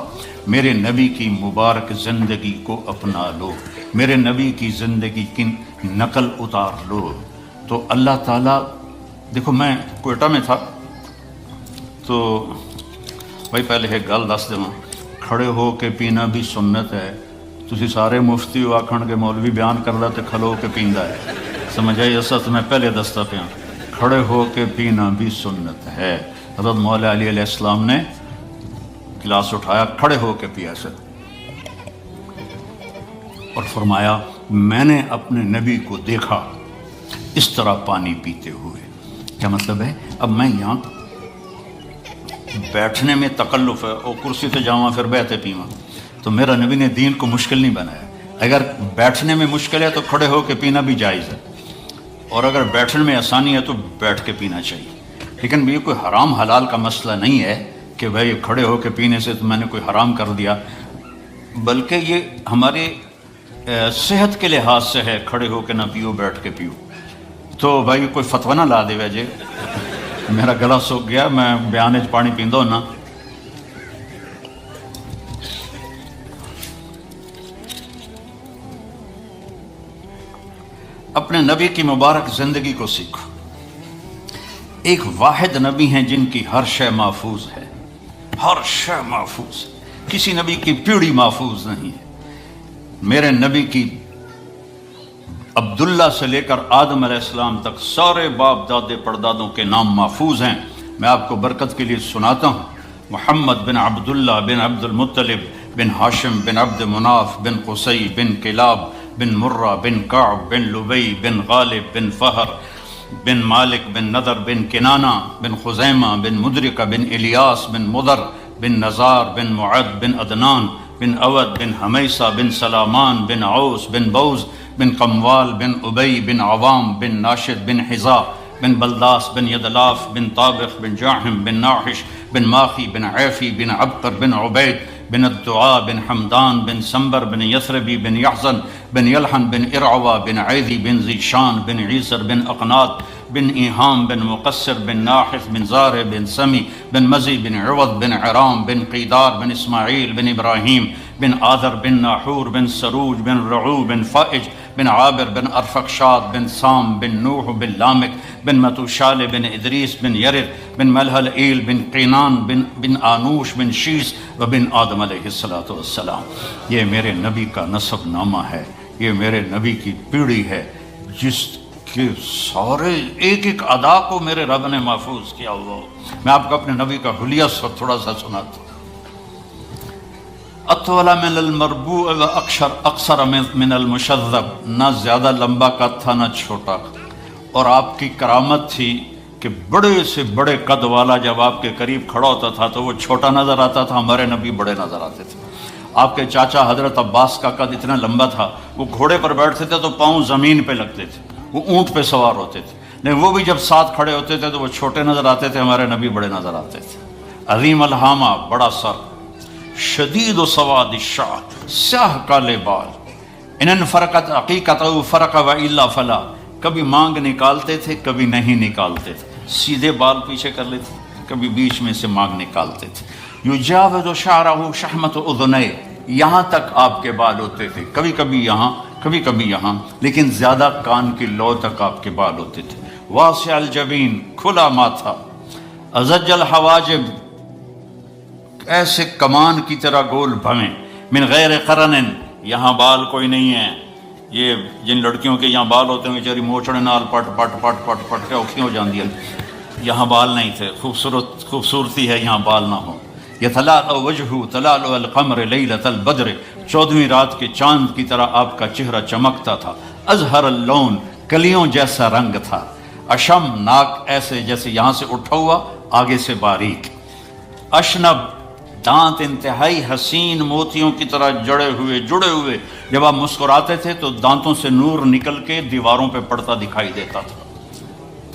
میرے نبی کی مبارک زندگی کو اپنا لو، میرے نبی کی زندگی کی نقل اتار لو۔ تو اللہ تعالیٰ، دیکھو میں کوئٹہ میں تھا، تو بھائی پہلے ایک گل دس دوں، کھڑے ہو کے پینا بھی سنت ہے۔ تسی سارے مفتی ہو آکھن کے مولوی بیان کردا تے کھلو کے پیندا ہے، سمجھ آئی؟ اصل میں پہلے دستا پیا، کھڑے ہو کے پینا بھی سنت ہے۔ حضرت مولا علی علیہ السلام نے گلاس اٹھایا، کھڑے ہو کے پیا سر، اور فرمایا میں نے اپنے نبی کو دیکھا اس طرح پانی پیتے ہوئے۔ کیا مطلب ہے؟ اب میں یہاں بیٹھنے میں تکلف ہے، اور کرسی سے جاواں پھر بیٹھے پیواں، تو میرا نبی نے دین کو مشکل نہیں بنایا۔ اگر بیٹھنے میں مشکل ہے تو کھڑے ہو کے پینا بھی جائز ہے، اور اگر بیٹھنے میں آسانی ہے تو بیٹھ کے پینا چاہیے۔ لیکن یہ کوئی حرام حلال کا مسئلہ نہیں ہے کہ بھائی کھڑے ہو کے پینے سے تو میں نے کوئی حرام کر دیا، بلکہ یہ ہمارے صحت کے لحاظ سے ہے، کھڑے ہو کے نہ پیو، بیٹھ کے پیو. تو بھائی کوئی فتویٰ نہ لا دے ویجے، میرا گلا سوکھ گیا، میں بیان وچ پانی پیندو نا. اپنے نبی کی مبارک زندگی کو سیکھو. ایک واحد نبی ہیں جن کی ہر شے محفوظ ہے، ہر شے محفوظ ہے، کسی نبی کی پیڑھی محفوظ نہیں ہے. میرے نبی کی عبداللہ سے لے کر آدم علیہ السلام تک سارے باپ دادے پردادوں کے نام محفوظ ہیں. میں آپ کو برکت کے لیے سناتا ہوں. محمد بن عبداللہ بن عبد المطلب بن ہاشم بن عبد مناف بن قصی بن کلاب بن مرہ بن کعب بن لبی بن غالب بن فہر بن مالک بن نضر بن کنانہ بن خزیمہ بن مدرکہ بن الیاس بن مضر بن نزار بن معد بن عدنان بن اود بن حمیسہ بن سلامان بن عوس بن بوز بن قموال بن ابی بن عوام بن ناشد بن حزا بن بلداس بن یدلاف بن طابخ بن جاحم بن ناحش بن ماخی بن عیفی بن عبقر بن عبید بن الدعاء بن حمدان بن سنبر بن یثربی بن یحزن بن یلحن بن ارعوہ بن عیدی بن ذیشان بن عیسر بن اقنات بن ایہام بن مقصر بن ناحث بن زارع بن سمی بن مزی بن عوض بن عرام بن قیدار بن اسماعیل بن ابراہیم بن آذر بن ناحور بن سروج بن رعو بن فائج بن عابر بن ارفقشاد بن سام بن نوح بن لامک بن متوشال بن ادریس بن یرد بن ملحل ایل بن قینان بن آنوش بن شیس و بن آدم علیہ السلام. یہ میرے نبی کا نسب نامہ ہے، یہ میرے نبی کی پیڑھی ہے جس کے سارے ایک ایک ادا کو میرے رب نے محفوظ کیا ہوا. میں آپ کو اپنے نبی کا حلیہ تھوڑا سا سناتا ہوں. اطول من المربوع و اقصر من المشذب، نہ زیادہ لمبا قد تھا نہ چھوٹا. اور آپ کی کرامت تھی کہ بڑے سے بڑے قد والا جب آپ کے قریب کھڑا ہوتا تھا تو وہ چھوٹا نظر آتا تھا، ہمارے نبی بڑے نظر آتے تھے. آپ کے چاچا حضرت عباس کا قد اتنا لمبا تھا، وہ گھوڑے پر بیٹھتے تھے تو پاؤں زمین پہ لگتے تھے، وہ اونٹ پہ سوار ہوتے تھے، لیکن وہ بھی جب ساتھ کھڑے ہوتے تھے تو وہ چھوٹے نظر آتے تھے، ہمارے نبی بڑے نظر آتے تھے. عظیم الہامہ، بڑا سر، شدید و سواد الشعر، سیاہ کالے بال. ان فرقت عقیقت و فرق و الا فلا، کبھی مانگ نکالتے تھے کبھی نہیں نکالتے تھے، سیدھے بال پیچھے کر لیتے، کبھی بیچ میں سے مانگ نکالتے تھے. یجاوز شعرہ شحمت اذنیہ، یہاں تک آپ کے بال ہوتے تھے، کبھی کبھی یہاں کبھی کبھی یہاں، لیکن زیادہ کان کی لو تک آپ کے بال ہوتے تھے. واسع الجبین، کھلا ماتھا. ازج الحواجب، ایسے کمان کی طرح گول بھویں. من غیر قرن، یہاں بال کوئی نہیں ہے. یہ جن لڑکیوں کے یہاں بال ہوتے ہیں بیچاری موچڑے نال پٹ پٹ پٹ پٹ پٹ کے اوکھی ہو جاندی ہے، یہاں بال نہیں تھے. خوبصورتی ہے یہاں بال نہ ہو. یتلألؤ وجہہ تلألؤ القمر لیلۃ البدر، 14ویں رات کے چاند کی طرح آپ کا چہرہ چمکتا تھا. ازہر اللون، کلیوں جیسا رنگ تھا. اشم، ناک ایسے جیسے یہاں سے اٹھا ہوا آگے سے باریک. اشنب، دانت انتہائی حسین موتیوں کی طرح جڑے ہوئے. جب آپ مسکراتے تھے تو دانتوں سے نور نکل کے دیواروں پہ پڑتا دکھائی دیتا تھا،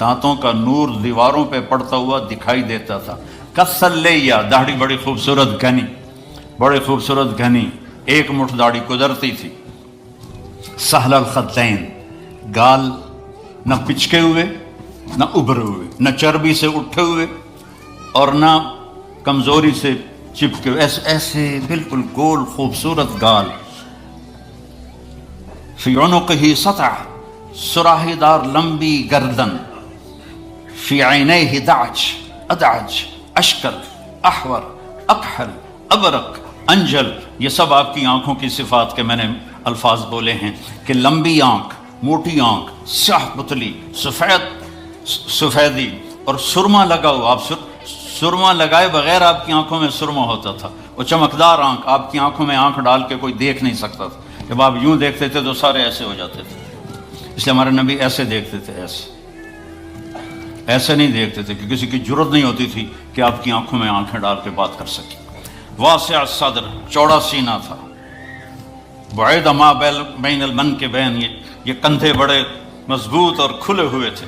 دانتوں کا نور دیواروں پہ پڑتا ہوا دکھائی دیتا تھا. کسل لیا، داڑھی بڑی خوبصورت گھنی، بڑی خوبصورت گھنی، ایک مٹھ داڑھی قدرتی تھی. سہل الخدین، گال نہ پچکے ہوئے نہ ابھرے ہوئے، نہ چربی سے اٹھے ہوئے اور نہ کمزوری سے چپکے، ایسے بالکل گول خوبصورت گال. فی عنقہ سطع، سراہی دار لمبی گردن. فی عینیہ دعج، ادعج، اشکل، احور، اکحل، ابرق، انجل. یہ سب آپ کی آنکھوں کی صفات کے میں نے الفاظ بولے ہیں کہ لمبی آنکھ، موٹی آنکھ، سیاہ پتلی، سفیدی اور سرما لگا ہوا. آپ سرما لگائے بغیر آپ کی آنکھوں میں سرما ہوتا تھا. وہ چمکدار آنکھ، آپ کی آنکھوں میں آنکھ ڈال کے کوئی دیکھ نہیں سکتا تھا. جب آپ یوں دیکھتے تھے تو سارے ایسے ہو جاتے تھے. اس لیے ہمارے نبی ایسے دیکھتے تھے، ایسے نہیں دیکھتے تھے کہ کسی کی جرت نہیں ہوتی تھی کہ آپ کی آنکھوں میں آنکھیں ڈال کے بات کر سکے. واسع الصدر، چوڑا سینہ تھا. بعید ما بین المنکبین، یہ کندھے بڑے مضبوط اور کھلے ہوئے تھے.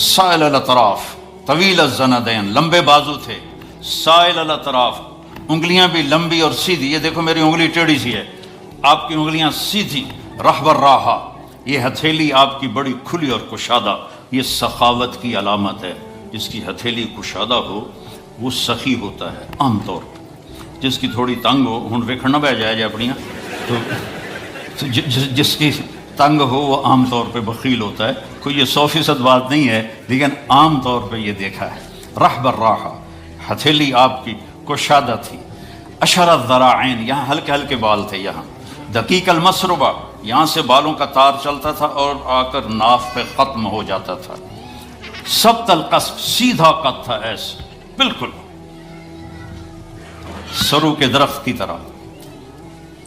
سائل الاطراف، طویل الزندین، لمبے بازو تھے. سائل الاطراف، انگلیاں بھی لمبی اور سیدھی. یہ دیکھو میری انگلی ٹیڑھی سی ہے، آپ کی انگلیاں سیدھی، رحب الراحہ، یہ ہتھیلی آپ کی بڑی کھلی اور کشادہ، یہ سخاوت کی علامت ہے۔ جس کی ہتھیلی کشادہ ہو وہ سخی ہوتا ہے عام طور پر، جس کی تھوڑی تنگ ہو، ہن ویکھن نہ بہ جائے اپنیاں، تو جس کی تنگ ہو وہ عام طور پہ بخیل ہوتا ہے۔ کوئی یہ 100% بات نہیں ہے، لیکن عام طور پہ یہ دیکھا ہے۔ رحب الراحہ، ہتھیلی آپ کی کشادہ تھی۔ اشر الذراعین، یہاں ہلکے ہلکے بال تھے، یہاں دقیق المسربہ، یہاں سے بالوں کا تار چلتا تھا اور آ کر ناف پہ ختم ہو جاتا تھا۔ سبط القصف، سیدھا قد تھا، ایسے بالکل سرو کے درخت کی طرح۔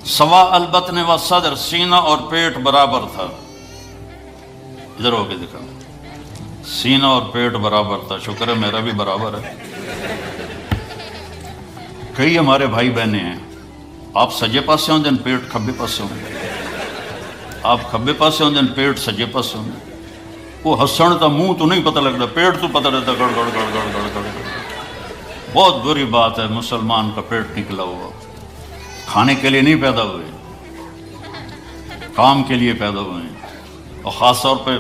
سوا البطن و صدر، سینہ اور پیٹ برابر تھا۔ ادھر ہو کے دکھا، سینہ اور پیٹ برابر تھا۔ شکر ہے میرا بھی برابر ہے۔ کئی ہمارے بھائی بہنیں ہیں، آپ سجے پاسے ہوں دن پیٹ کھبے پاسے ہوں، آپ کھبے پاسے ہوں دن پیٹ سجے پاسے ہوں۔ وہ ہسن تا منہ تو نہیں پتہ لگتا، پیٹ تو پتہ رہتا گڑ گڑ گڑ گڑ گڑ گڑ گڑ۔ بہت بری بات ہے مسلمان کا پیٹ نکلا ہوا۔ کھانے کے لیے نہیں پیدا ہوئے، کام کے لیے پیدا ہوئے ہیں، اور خاص طور پہ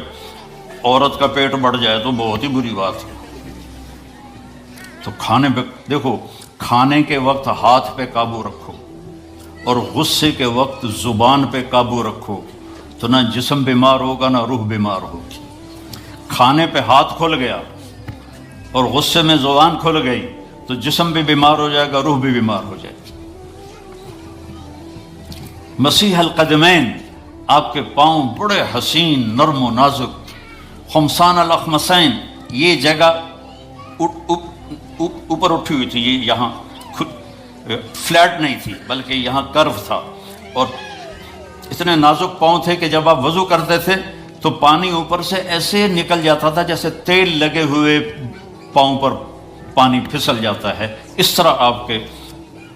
عورت کا پیٹ بڑھ جائے تو بہت ہی بری بات ہے۔ تو کھانے پہ دیکھو، کھانے کے وقت ہاتھ پہ قابو رکھو، اور غصے کے وقت زبان پہ قابو رکھو، تو نہ جسم بیمار ہوگا نہ روح بیمار ہوگی۔ کھانے پہ ہاتھ کھل گیا اور غصے میں زبان کھل گئی تو جسم بھی بیمار ہو جائے گا، روح بھی بیمار ہو جائے گی۔ مسیح القدمین، آپ کے پاؤں بڑے حسین، نرم و نازک۔ خمسان الاخمسین، یہ جگہ اوپر اٹھی ہوئی تھی، یہ یہاں فلیٹ نہیں تھی بلکہ یہاں کرو تھا، اور اتنے نازک پاؤں تھے کہ جب آپ وضو کرتے تھے تو پانی اوپر سے ایسے نکل جاتا تھا جیسے تیل لگے ہوئے پاؤں پر پانی پھسل جاتا ہے، اس طرح آپ کے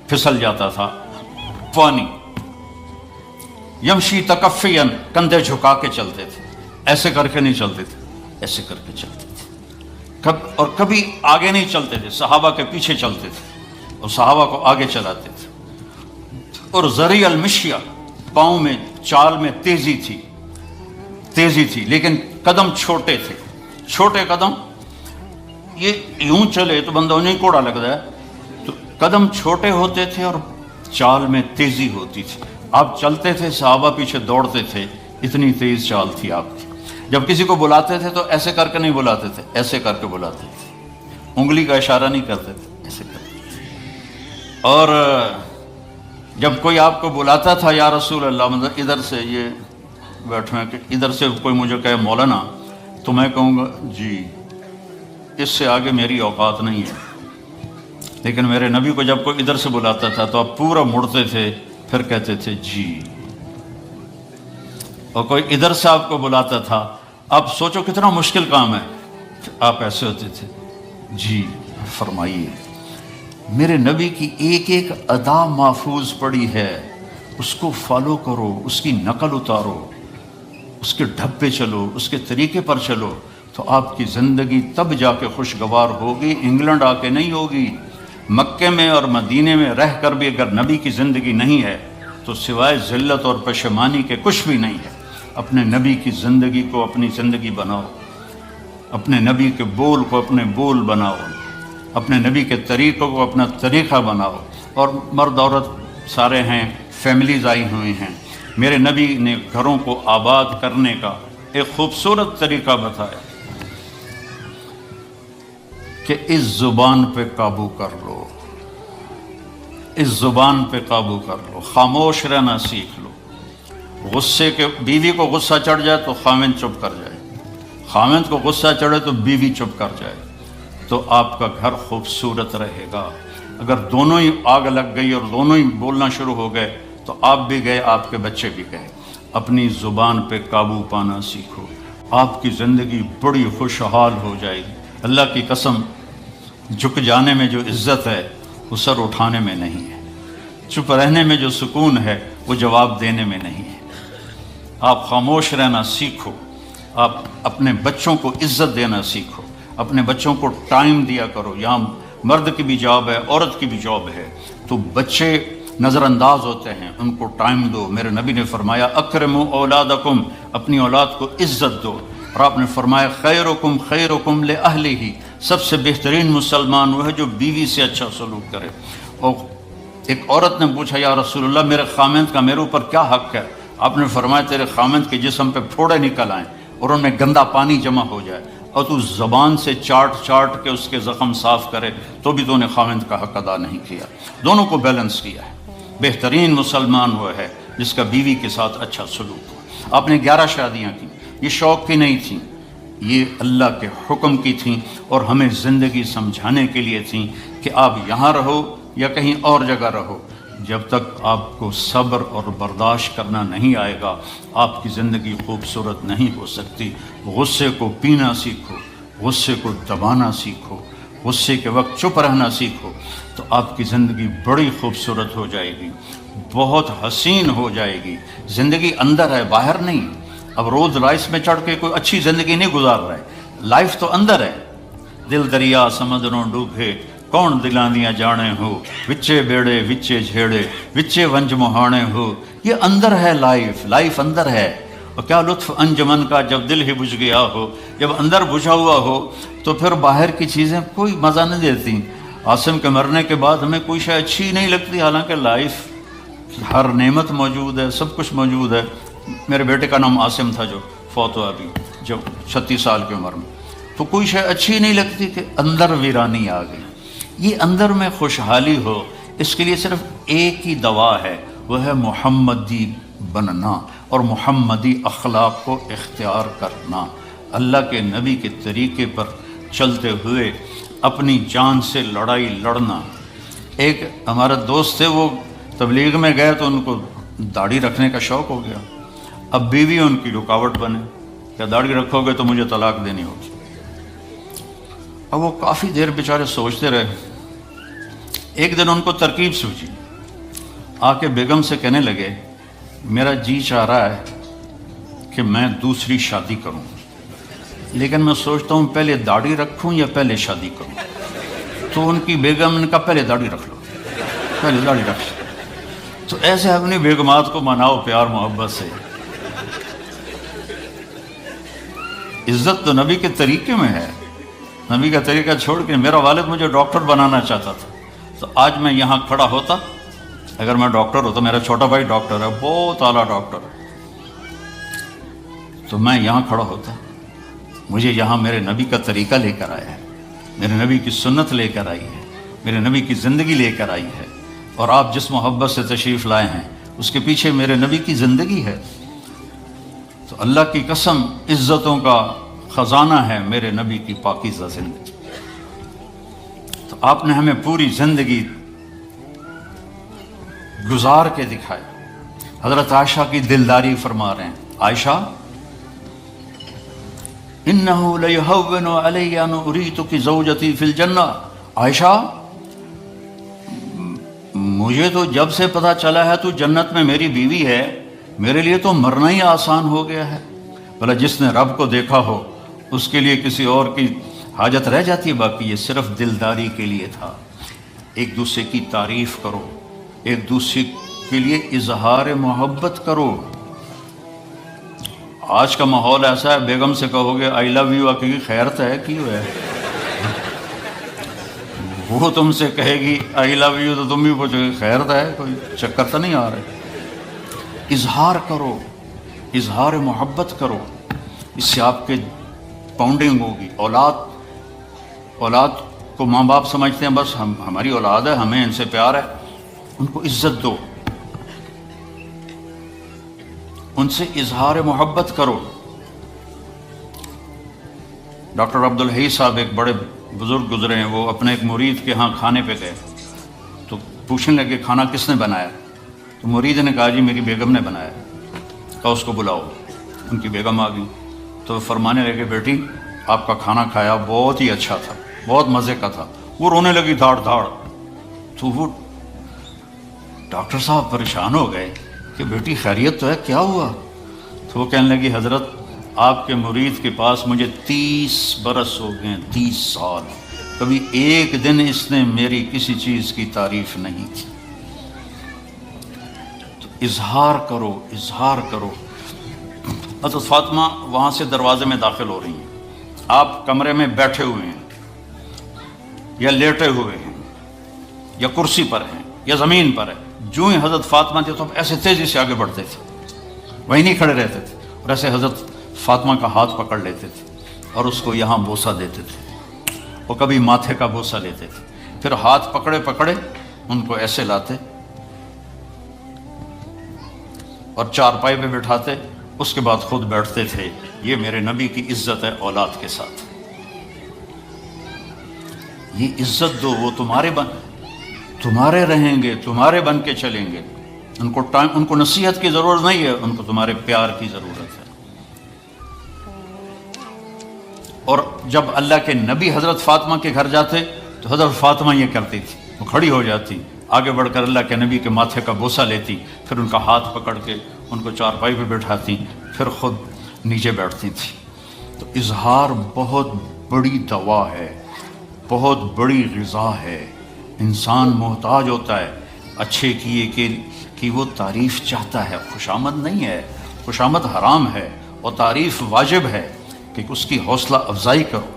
پھسل جاتا تھا پانی۔ یمشی تکفین، کندھے جھکا کے چلتے تھے، ایسے کر کے نہیں چلتے تھے، ایسے کر کے چلتے تھے، اور کبھی آگے نہیں چلتے تھے، صحابہ کے پیچھے چلتے تھے اور صحابہ کو آگے چلاتے تھے۔ اور ذریع المشیہ، پاؤں میں چال میں تیزی تھی، لیکن قدم چھوٹے تھے، چھوٹے قدم، یہ یوں چلے تو بندہ انہیں کوڑا لگتا ہے، تو قدم چھوٹے ہوتے تھے اور چال میں تیزی ہوتی تھی۔ آپ چلتے تھے، صحابہ پیچھے دوڑتے تھے، اتنی تیز چال تھی آپ کی۔ جب کسی کو بلاتے تھے تو ایسے کر کے نہیں بلاتے تھے، ایسے کر کے بلاتے تھے، انگلی کا اشارہ نہیں کرتے تھے، ایسے کرتے تھے۔ اور جب کوئی آپ کو بلاتا تھا یا رسول اللہ، مطلب ادھر سے، یہ بیٹھے ہیں کہ ادھر سے کوئی مجھے کہے مولانا، تو میں کہوں گا جی، اس سے آگے میری اوقات نہیں ہے۔ لیکن میرے نبی کو جب کوئی ادھر سے بلاتا تھا تو آپ پورا مڑتے تھے، پھر کہتے تھے جی۔ اور کوئی ادھر سے آپ کو بلاتا تھا، آپ سوچو کتنا مشکل کام ہے، آپ ایسے ہوتے تھے، جی فرمائیے۔ میرے نبی کی ایک ایک ادا محفوظ پڑی ہے، اس کو فالو کرو، اس کی نقل اتارو، اس کے ڈھب پہ چلو، اس کے طریقے پر چلو، تو آپ کی زندگی تب جا کے خوشگوار ہوگی، انگلینڈ آ کے نہیں ہوگی۔ مکے میں اور مدینے میں رہ کر بھی اگر نبی کی زندگی نہیں ہے تو سوائے ذلت اور پشیمانی کے کچھ بھی نہیں ہے۔ اپنے نبی کی زندگی کو اپنی زندگی بناؤ، اپنے نبی کے بول کو اپنے بول بناؤ، اپنے نبی کے طریقوں کو اپنا طریقہ بناؤ۔ اور مرد عورت سارے ہیں، فیملیز آئی ہوئی ہیں۔ میرے نبی نے گھروں کو آباد کرنے کا ایک خوبصورت طریقہ بتایا کہ اس زبان پہ قابو کر لو، اس زبان پہ قابو کر لو، خاموش رہنا سیکھ لو۔ غصے کے، بیوی کو غصہ چڑھ جائے تو خاوند چپ کر جائے، خاوند کو غصہ چڑھے تو بیوی چپ کر جائے، تو آپ کا گھر خوبصورت رہے گا۔ اگر دونوں ہی آگ لگ گئی اور دونوں ہی بولنا شروع ہو گئے تو آپ بھی گئے، آپ کے بچے بھی گئے۔ اپنی زبان پہ قابو پانا سیکھو، آپ کی زندگی بڑی خوشحال ہو جائے گی۔ اللہ کی قسم، جھک جانے میں جو عزت ہے وہ سر اٹھانے میں نہیں ہے، چپ رہنے میں جو سکون ہے وہ جواب دینے میں نہیں ہے۔ آپ خاموش رہنا سیکھو، آپ اپنے بچوں کو عزت دینا سیکھو، اپنے بچوں کو ٹائم دیا کرو۔ یہاں مرد کی بھی جاب ہے، عورت کی بھی جاب ہے، تو بچے نظر انداز ہوتے ہیں، ان کو ٹائم دو۔ میرے نبی نے فرمایا اکرموا اولادکم، اپنی اولاد کو عزت دو، اور آپ نے فرمایا خیرکم خیرکم لأہلہ، سب سے بہترین مسلمان وہ ہے جو بیوی سے اچھا سلوک کرے۔ اور ایک عورت نے پوچھا یا رسول اللہ میرے خامند کا میرے اوپر کیا حق ہے؟ آپ نے فرمایا تیرے خامند کے جسم پہ پھوڑے نکل آئیں اور ان میں گندا پانی جمع ہو جائے اور تو زبان سے چاٹ چاٹ کے اس کے زخم صاف کرے تو بھی تو نے خامند کا حق ادا نہیں کیا۔ دونوں کو بیلنس کیا ہے۔ بہترین مسلمان وہ ہے جس کا بیوی کے ساتھ اچھا سلوک ہو۔ آپ نے 11 شادیاں کی، یہ شوق کی نہیں تھیں، یہ اللہ کے حکم کی تھیں اور ہمیں زندگی سمجھانے کے لیے تھیں کہ آپ یہاں رہو یا کہیں اور جگہ رہو، جب تک آپ کو صبر اور برداشت کرنا نہیں آئے گا آپ کی زندگی خوبصورت نہیں ہو سکتی۔ غصے کو پینا سیکھو، غصے کو دبانا سیکھو، غصے کے وقت چپ رہنا سیکھو تو آپ کی زندگی بڑی خوبصورت ہو جائے گی، بہت حسین ہو جائے گی۔ زندگی اندر ہے، باہر نہیں۔ اب رولز رائس میں چڑھ کے کوئی اچھی زندگی نہیں گزار رہا ہے، لائف تو اندر ہے۔ دل دریا سمندروں ڈوبے کون دلاندیاں جانے ہو، وچے بیڑے وچے جھیڑے وچے ونج مہانے ہو، یہ اندر ہے لائف اندر ہے۔ اور کیا لطف انجمن کا جب دل ہی بجھ گیا ہو، جب اندر بجھا ہوا ہو تو پھر باہر کی چیزیں کوئی مزہ نہیں دیتی۔ عاصم کے مرنے کے بعد ہمیں کوئی شے اچھی نہیں لگتی، حالانکہ لائف ہر نعمت موجود ہے، سب کچھ موجود ہے۔ میرے بیٹے کا نام عاصم تھا جو فوت ہوا ابھی جب 36 سال کی عمر میں، تو کوئی شے اچھی نہیں لگتی کہ اندر ویرانی آ گئی۔ یہ اندر میں خوشحالی ہو، اس کے لیے صرف ایک ہی دوا ہے، وہ ہے محمدی بننا اور محمدی اخلاق کو اختیار کرنا، اللہ کے نبی کے طریقے پر چلتے ہوئے اپنی جان سے لڑائی لڑنا۔ ایک ہمارا دوست تھے، وہ تبلیغ میں گئے تو ان کو داڑھی رکھنے کا شوق ہو گیا، اب بیوی ان کی رکاوٹ بنے، کیا داڑھی رکھو گے تو مجھے طلاق دینی ہوگی۔ اب وہ کافی دیر بیچارے سوچتے رہے، ایک دن ان کو ترکیب سوچی، آ کے بیگم سے کہنے لگے میرا جی چاہ رہا ہے کہ میں دوسری شادی کروں، لیکن میں سوچتا ہوں پہلے داڑھی رکھوں یا پہلے شادی کروں۔ تو ان کی بیگم نے کہا پہلے داڑھی رکھ لو، پہلے داڑھی رکھ لو۔ تو ایسے اپنی بیگمات کو مناؤ پیار محبت سے۔ عزت تو نبی کے طریقے میں ہے، نبی کا طریقہ چھوڑ کے میرا والد مجھے ڈاکٹر بنانا چاہتا تھا، تو آج میں یہاں کھڑا ہوتا، اگر میں ڈاکٹر ہوتا، میرا چھوٹا بھائی ڈاکٹر ہے، بہت اعلیٰ ڈاکٹر ہے، تو میں یہاں کھڑا ہوتا۔ مجھے یہاں میرے نبی کا طریقہ لے کر آیا ہے، میرے نبی کی سنت لے کر آئی ہے، میرے نبی کی زندگی لے کر آئی ہے، اور آپ جس محبت سے تشریف لائے ہیں اس کے پیچھے میرے نبی کی زندگی ہے۔ تو اللہ کی قسم عزتوں کا خزانہ ہے میرے نبی کی پاکیزہ زندگی۔ تو آپ نے ہمیں پوری زندگی گزار کے دکھایا۔ حضرت عائشہ کی دلداری فرما رہے ہیں، عائشہ انہو لیہون علی ان اریتک زوجتی فی الجنہ، عائشہ مجھے تو جب سے پتہ چلا ہے تو جنت میں میری بیوی ہے، میرے لیے تو مرنا ہی آسان ہو گیا ہے۔ بھلا جس نے رب کو دیکھا ہو اس کے لیے کسی اور کی حاجت رہ جاتی ہے؟ باقی یہ صرف دلداری کے لیے تھا۔ ایک دوسرے کی تعریف کرو، ایک دوسرے کے لیے اظہار محبت کرو۔ آج کا ماحول ایسا ہے، بیگم سے کہو گے آئی لو یو، کی خیرت ہے کیوں ہے، وہ تم سے کہے گی آئی لو یو تو تم بھی پوچھو گے خیرت ہے، کوئی چکر تو نہیں آ رہا۔ اظہار کرو، اظہار محبت کرو، اس سے آپ کے پاؤنڈنگ ہوگی۔ اولاد کو ماں باپ سمجھتے ہیں بس ہماری اولاد ہے، ہمیں ان سے پیار ہے، ان کو عزت دو، ان سے اظہار محبت کرو۔ ڈاکٹر عبدالحی صاحب ایک بڑے بزرگ گزرے ہیں، وہ اپنے ایک مرید کے ہاں کھانے پہ گئے تو پوچھنے لگے کھانا کس نے بنایا؟ تو مرید نے کہا جی میری بیگم نے بنایا۔ کہا اس کو بلاؤ۔ ان کی بیگم آ گئی تو فرمانے لگے بیٹی آپ کا کھانا کھایا بہت ہی اچھا تھا، بہت مزے کا تھا۔ وہ رونے لگی دھاڑ دھاڑ۔ تو وہ ڈاکٹر صاحب پریشان ہو گئے کہ بیٹی خیریت تو ہے، کیا ہوا؟ تو وہ کہنے لگی حضرت آپ کے مرید کے پاس مجھے 30 برس ہو گئے، 30 سال، کبھی ایک دن اس نے میری کسی چیز کی تعریف نہیں کی۔ اظہار کرو اظہار کرو۔ حضرت فاطمہ وہاں سے دروازے میں داخل ہو رہی ہیں، آپ کمرے میں بیٹھے ہوئے ہیں یا لیٹے ہوئے ہیں یا کرسی پر ہیں یا زمین پر ہے، جو ہی حضرت فاطمہ تھے تو ایسے تیزی سے آگے بڑھتے تھے، وہیں نہیں کھڑے رہتے تھے، اور ایسے حضرت فاطمہ کا ہاتھ پکڑ لیتے تھے اور اس کو یہاں بوسہ دیتے تھے، وہ کبھی ماتھے کا بوسہ لیتے تھے، پھر ہاتھ پکڑے پکڑے ان کو ایسے لاتے اور چارپائی پہ بٹھاتے، اس کے بعد خود بیٹھتے تھے۔ یہ میرے نبی کی عزت ہے اولاد کے ساتھ، یہ عزت دو، وہ تمہارے رہیں گے، تمہارے بن کے چلیں گے، ان کو نصیحت کی ضرورت نہیں ہے، ان کو تمہارے پیار کی ضرورت ہے۔ اور جب اللہ کے نبی حضرت فاطمہ کے گھر جاتے تو حضرت فاطمہ یہ کرتی تھی، وہ کھڑی ہو جاتی، آگے بڑھ کر اللہ کے نبی کے ماتھے کا بوسہ لیتی، پھر ان کا ہاتھ پکڑ کے ان کو چارپائی پہ بٹھاتی، پھر خود نیچے بیٹھتی تھی۔ تو اظہار بہت بڑی دوا ہے، بہت بڑی غذا ہے۔ انسان محتاج ہوتا ہے اچھے کیے کہ وہ تعریف چاہتا ہے، خوشامد نہیں ہے، خوشامد حرام ہے، اور تعریف واجب ہے کہ اس کی حوصلہ افزائی کرو۔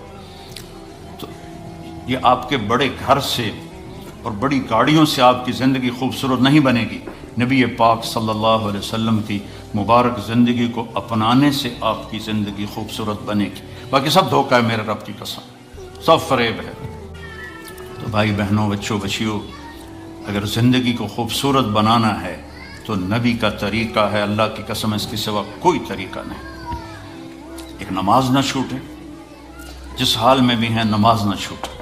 تو یہ آپ کے بڑے گھر سے اور بڑی گاڑیوں سے آپ کی زندگی خوبصورت نہیں بنے گی، نبی پاک صلی اللہ علیہ وسلم کی مبارک زندگی کو اپنانے سے آپ کی زندگی خوبصورت بنے گی۔ باقی سب دھوکہ ہے، میرے رب کی قسم، سب فریب ہے۔ تو بھائی بہنوں، بچوں بچیوں، اگر زندگی کو خوبصورت بنانا ہے تو نبی کا طریقہ ہے، اللہ کی قسم اس کے سوا کوئی طریقہ نہیں۔ ایک نماز نہ چھوٹے، جس حال میں بھی ہیں نماز نہ چھوٹے۔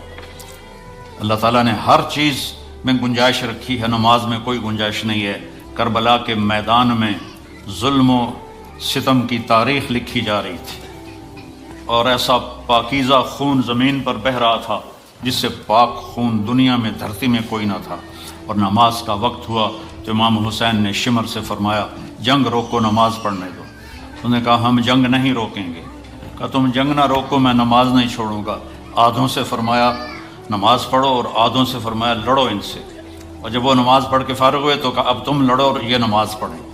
اللہ تعالیٰ نے ہر چیز میں گنجائش رکھی ہے، نماز میں کوئی گنجائش نہیں ہے۔ کربلا کے میدان میں ظلم و ستم کی تاریخ لکھی جا رہی تھی، اور ایسا پاکیزہ خون زمین پر بہہ رہا تھا جس سے پاک خون دنیا میں دھرتی میں کوئی نہ تھا۔ اور نماز کا وقت ہوا تو امام حسین نے شمر سے فرمایا جنگ روکو، نماز پڑھنے دو۔ انہوں نے کہا ہم جنگ نہیں روکیں گے۔ کہا تم جنگ نہ روکو، میں نماز نہیں چھوڑوں گا۔ آدھوں سے فرمایا نماز پڑھو، اور آدھوں سے فرمایا لڑو ان سے۔ اور جب وہ نماز پڑھ کے فارغ ہوئے تو کہا اب تم لڑو اور یہ نماز پڑھیں۔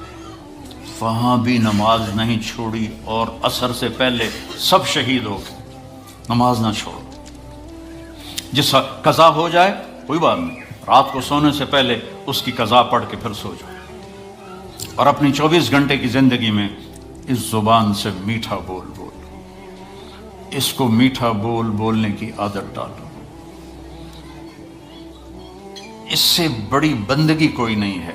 وہاں بھی نماز نہیں چھوڑی، اور عصر سے پہلے سب شہید ہو گئے۔ نماز نہ چھوڑو، جس قضا ہو جائے کوئی بات نہیں، رات کو سونے سے پہلے اس کی قضا پڑھ کے پھر سو جاؤ، اور اپنی 24 گھنٹے کی زندگی میں اس زبان سے میٹھا بول اس کو میٹھا بولنے کی عادت ڈالو۔ اس سے بڑی بندگی کوئی نہیں ہے۔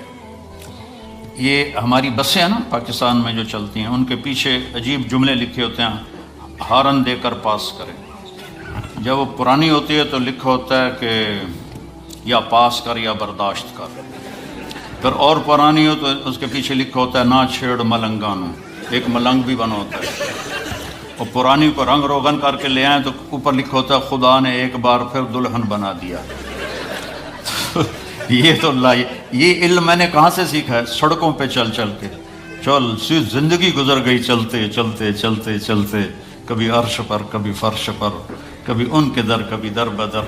یہ ہماری بسیں ہیں نا پاکستان میں جو چلتی ہیں، ان کے پیچھے عجیب جملے لکھے ہوتے ہیں، ہارن دے کر پاس کریں۔ جب وہ پرانی ہوتی ہے تو لکھا ہوتا ہے کہ یا پاس کر یا برداشت کر۔ پھر اور پرانی ہو تو اس کے پیچھے لکھا ہوتا ہے نہ چھیڑ ملنگانو، ایک ملنگ بھی بنا ہوتا ہے۔ اور پرانی کو رنگ روغن کر کے لے آئیں تو اوپر لکھا ہوتا ہے خدا نے ایک بار پھر دلہن بنا دیا۔ یہ علم میں نے کہاں سے سیکھا ہے؟ سڑکوں پہ چل چل کے، زندگی گزر گئی چلتے چلتے چلتے چلتے، کبھی عرش پر کبھی فرش پر، کبھی ان کے در کبھی در بدر،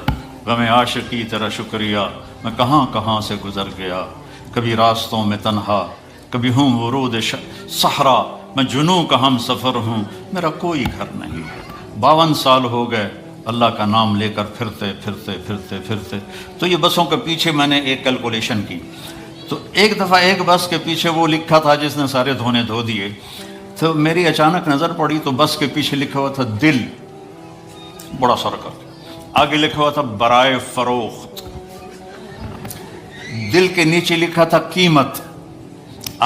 غم عاشقی تیرا شکریہ میں کہاں کہاں سے گزر گیا، کبھی راستوں میں تنہا، کبھی ہوں ورود صحرا، میں جنوں کا ہم سفر ہوں، میرا کوئی گھر نہیں ہے۔ 52 سال ہو گئے اللہ کا نام لے کر پھرتے پھرتے پھرتے پھرتے۔ تو یہ بسوں کے پیچھے میں نے ایک کیلکولیشن کی، تو ایک دفعہ ایک بس کے پیچھے وہ لکھا تھا جس نے سارے دھونے دھو دیے، تو میری اچانک نظر پڑی تو بس کے پیچھے لکھا ہوا تھا دل، بڑا سرکل، آگے لکھا ہوا تھا برائے فروخت، دل کے نیچے لکھا تھا قیمت،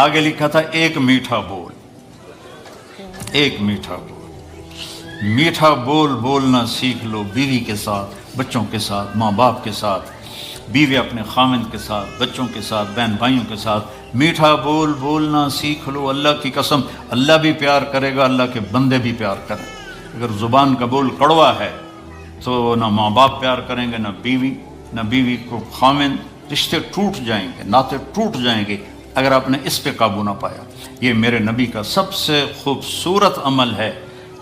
آگے لکھا تھا ایک میٹھا بول، ایک میٹھا بول۔ میٹھا بول بولنا سیکھ لو، بیوی کے ساتھ، بچوں کے ساتھ، ماں باپ کے ساتھ، بیوی اپنے خاوند کے ساتھ، بچوں کے ساتھ، بہن بھائیوں کے ساتھ میٹھا بول بولنا سیکھ لو۔ اللہ کی قسم اللہ بھی پیار کرے گا، اللہ کے بندے بھی پیار کریں۔ اگر زبان کا بول کڑوا ہے تو نہ ماں باپ پیار کریں گے، نہ بیوی کو خاوند، رشتے ٹوٹ جائیں گے، ناطے ٹوٹ جائیں گے اگر آپ نے اس پہ قابو نہ پایا۔ یہ میرے نبی کا سب سے خوبصورت عمل ہے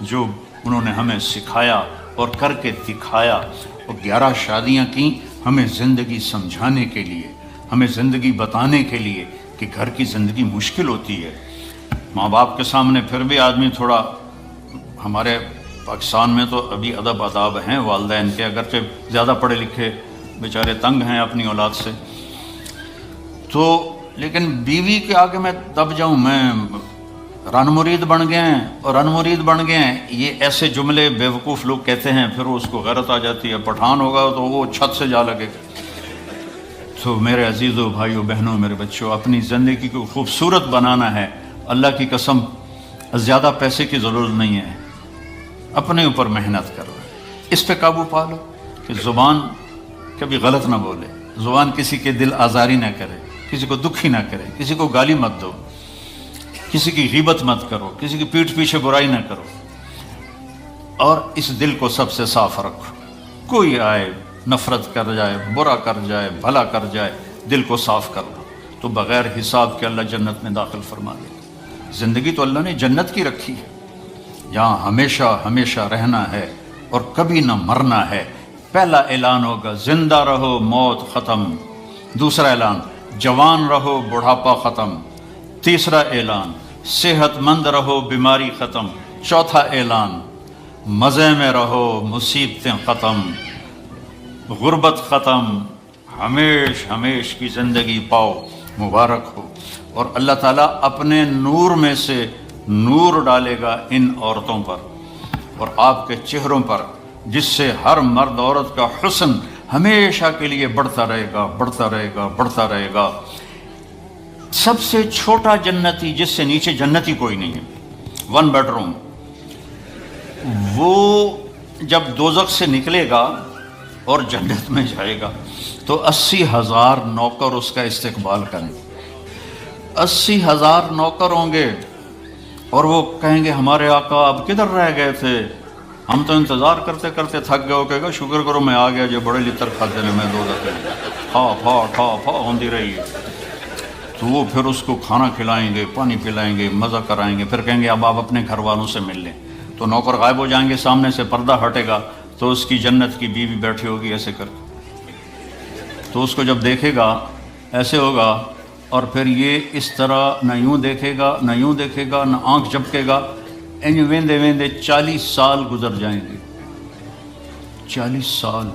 جو انہوں نے ہمیں سکھایا اور کر کے دکھایا۔ اور 11 شادیاں کی ہمیں زندگی سمجھانے کے لیے، ہمیں زندگی بتانے کے لیے کہ گھر کی زندگی مشکل ہوتی ہے. ماں باپ کے سامنے پھر بھی آدمی تھوڑا، ہمارے پاکستان میں تو ابھی ادب آداب ہیں والدین کے، اگرچہ زیادہ پڑھے لکھے بیچارے تنگ ہیں اپنی اولاد سے، تو لیکن بیوی کے آگے میں دب جاؤں، میں رن مرید بن گئے ہیں اور رن مرید بن گئے ہیں، یہ ایسے جملے بیوقوف لوگ کہتے ہیں، پھر اس کو غیرت آ جاتی ہے. پٹھان ہوگا تو وہ چھت سے جا لگے. تو میرے عزیزوں، بھائیوں، بہنوں، میرے بچوں، اپنی زندگی کو خوبصورت بنانا ہے. اللہ کی قسم زیادہ پیسے کی ضرورت نہیں ہے، اپنے اوپر محنت کرو، اس پہ قابو پا لو کہ زبان کبھی غلط نہ بولے، زبان کسی کے دل آزاری نہ کرے، کسی کو دکھی نہ کرے، کسی کو گالی مت دو، کسی کی غیبت مت کرو، کسی کی پیٹھ پیچھے برائی نہ کرو، اور اس دل کو سب سے صاف رکھو. کوئی آئے نفرت کر جائے، برا کر جائے، بھلا کر جائے، دل کو صاف کر لو تو بغیر حساب کے اللہ جنت میں داخل فرما دے. زندگی تو اللہ نے جنت کی رکھی ہے، یہاں ہمیشہ ہمیشہ رہنا ہے اور کبھی نہ مرنا ہے. پہلا اعلان ہوگا زندہ رہو موت ختم، دوسرا اعلان جوان رہو بڑھاپا ختم، تیسرا اعلان صحت مند رہو بیماری ختم، چوتھا اعلان مزے میں رہو مصیبتیں ختم، غربت ختم، ہمیش ہمیش کی زندگی پاؤ، مبارک ہو. اور اللہ تعالیٰ اپنے نور میں سے نور ڈالے گا ان عورتوں پر اور آپ کے چہروں پر، جس سے ہر مرد عورت کا حسن ہمیشہ کے لیے بڑھتا رہے گا، بڑھتا رہے گا، بڑھتا رہے گا. سب سے چھوٹا جنتی جس سے نیچے جنتی کوئی نہیں ہے، 1 بیڈ روم، وہ جب دوزخ سے نکلے گا اور جنت میں جائے گا تو 80,000 نوکر اس کا استقبال کریں گے. 80,000 نوکر ہوں گے اور وہ کہیں گے ہمارے آقا اب کدھر رہ گئے تھے، ہم تو انتظار کرتے کرتے تھک گئے. ہو کہے گا شکر کرو میں آ گیا، جو بڑے لطر کھاتے نے میں دوزخ میں کھا پھا ٹھا پھا ہوندی رہی ہے. تو وہ پھر اس کو کھانا کھلائیں گے، پانی پلائیں گے، مزہ کرائیں گے، پھر کہیں گے اب آپ اپنے گھر والوں سے مل لیں. تو نوکر غائب ہو جائیں گے، سامنے سے پردہ ہٹے گا تو اس کی جنت کی بیوی بیٹھی ہوگی ایسے کر کے. تو اس کو جب دیکھے گا ایسے ہوگا، اور پھر یہ اس طرح نہ یوں دیکھے گا نہ یوں دیکھے گا نہ آنکھ جھپکے گا. ویندے ویندے 40 سال گزر جائیں گے. 40 سال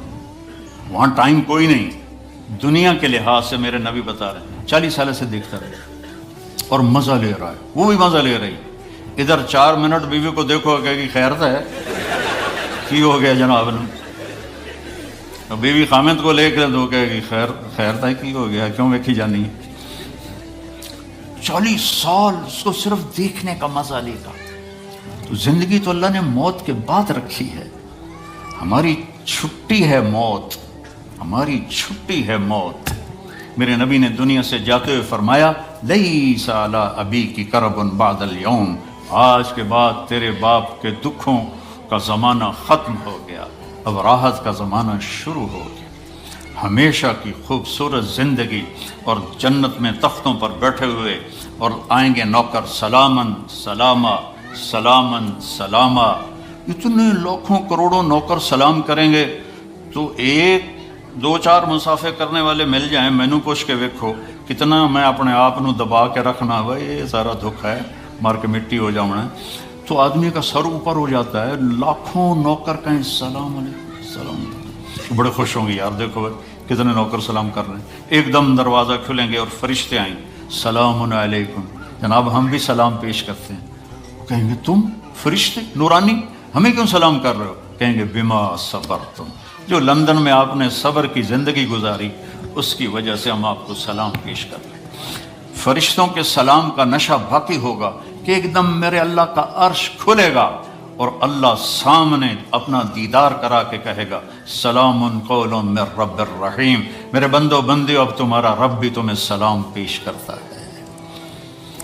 وہاں ٹائم کوئی نہیں، دنیا کے لحاظ سے میرے نبی بتا رہے ہیں 40 سال سے دیکھتا رہے اور مزہ لے رہا ہے، وہ بھی مزہ لے رہی. ادھر 4 منٹ بیوی کو دیکھو کہ خیر ہے کی ہو گیا جناب نے، بیوی خامد کو لے کے دو کہ خیر تھا کی ہو گیا، کیوں ویکھی جانی. 40 سال اس کو صرف دیکھنے کا مزہ لے گا. تو زندگی تو اللہ نے موت کے بعد رکھی ہے، ہماری چھٹی ہے موت، ہماری چھٹی ہے موت. میرے نبی نے دنیا سے جاتے ہوئے فرمایا لیس علی ابیک کرب بعد اليوم، آج کے بعد تیرے باپ کے دکھوں کا زمانہ ختم ہو گیا، اب راحت کا زمانہ شروع ہو گیا. ہمیشہ کی خوبصورت زندگی اور جنت میں تختوں پر بیٹھے ہوئے، اور آئیں گے نوکر سلامن سلامہ سلامن سلامہ. اتنے لاکھوں کروڑوں نوکر سلام کریں گے تو 1-2-4 مسافے کرنے والے مل جائیں. مینو پوچھ کے ویکھو کتنا میں اپنے آپ نو دبا کے رکھنا، بھائی یہ سارا دکھ ہے مار کے مٹی ہو جاؤنا، تو آدمی کا سر اوپر ہو جاتا ہے. لاکھوں نوکر کہیں سلام علیکم سلام علیکم، بڑے خوش ہوں گے یار، دیکھو بھائی کتنے نوکر سلام کر رہے ہیں. ایک دم دروازہ کھلیں گے اور فرشتے آئیں، سلام علیکم جناب ہم بھی سلام پیش کرتے ہیں. کہیں گے تم فرشتے نورانی ہمیں کیوں سلام کر رہے ہو؟ کہیں گے بما صبرتم، جو لندن میں آپ نے صبر کی زندگی گزاری اس کی وجہ سے ہم آپ کو سلام پیش کر رہے ہیں. فرشتوں کے سلام کا نشہ باقی ہوگا کہ ایک دم میرے اللہ کا عرش کھلے گا اور اللہ سامنے اپنا دیدار کرا کے کہے گا سلام قول من رب الرحیم، میرے بندو بندیو اب تمہارا رب بھی تمہیں سلام پیش کرتا ہے.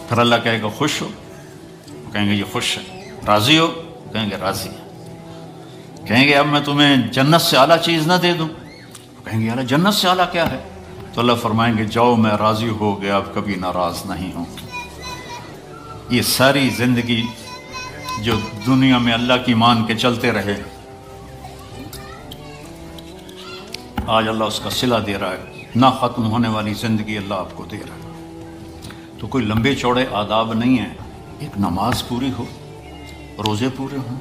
پھر اللہ کہے گا خوش ہو؟ کہیں گے یہ خوش ہے. راضی ہو؟ کہیں گے راضی ہے. کہیں گے اب میں تمہیں جنت سے اعلیٰ چیز نہ دے دوں؟ کہیں گے اعلیٰ جنت سے اعلیٰ کیا ہے؟ تو اللہ فرمائیں گے جاؤ میں راضی ہو گیا، اب کبھی ناراض نہیں ہوں. یہ ساری زندگی جو دنیا میں اللہ کی مان کے چلتے رہے، آج اللہ اس کا صلہ دے رہا ہے. نہ ختم ہونے والی زندگی اللہ آپ کو دے رہا ہے. تو کوئی لمبے چوڑے آداب نہیں ہیں، ایک نماز پوری ہو، روزے پورے ہوں،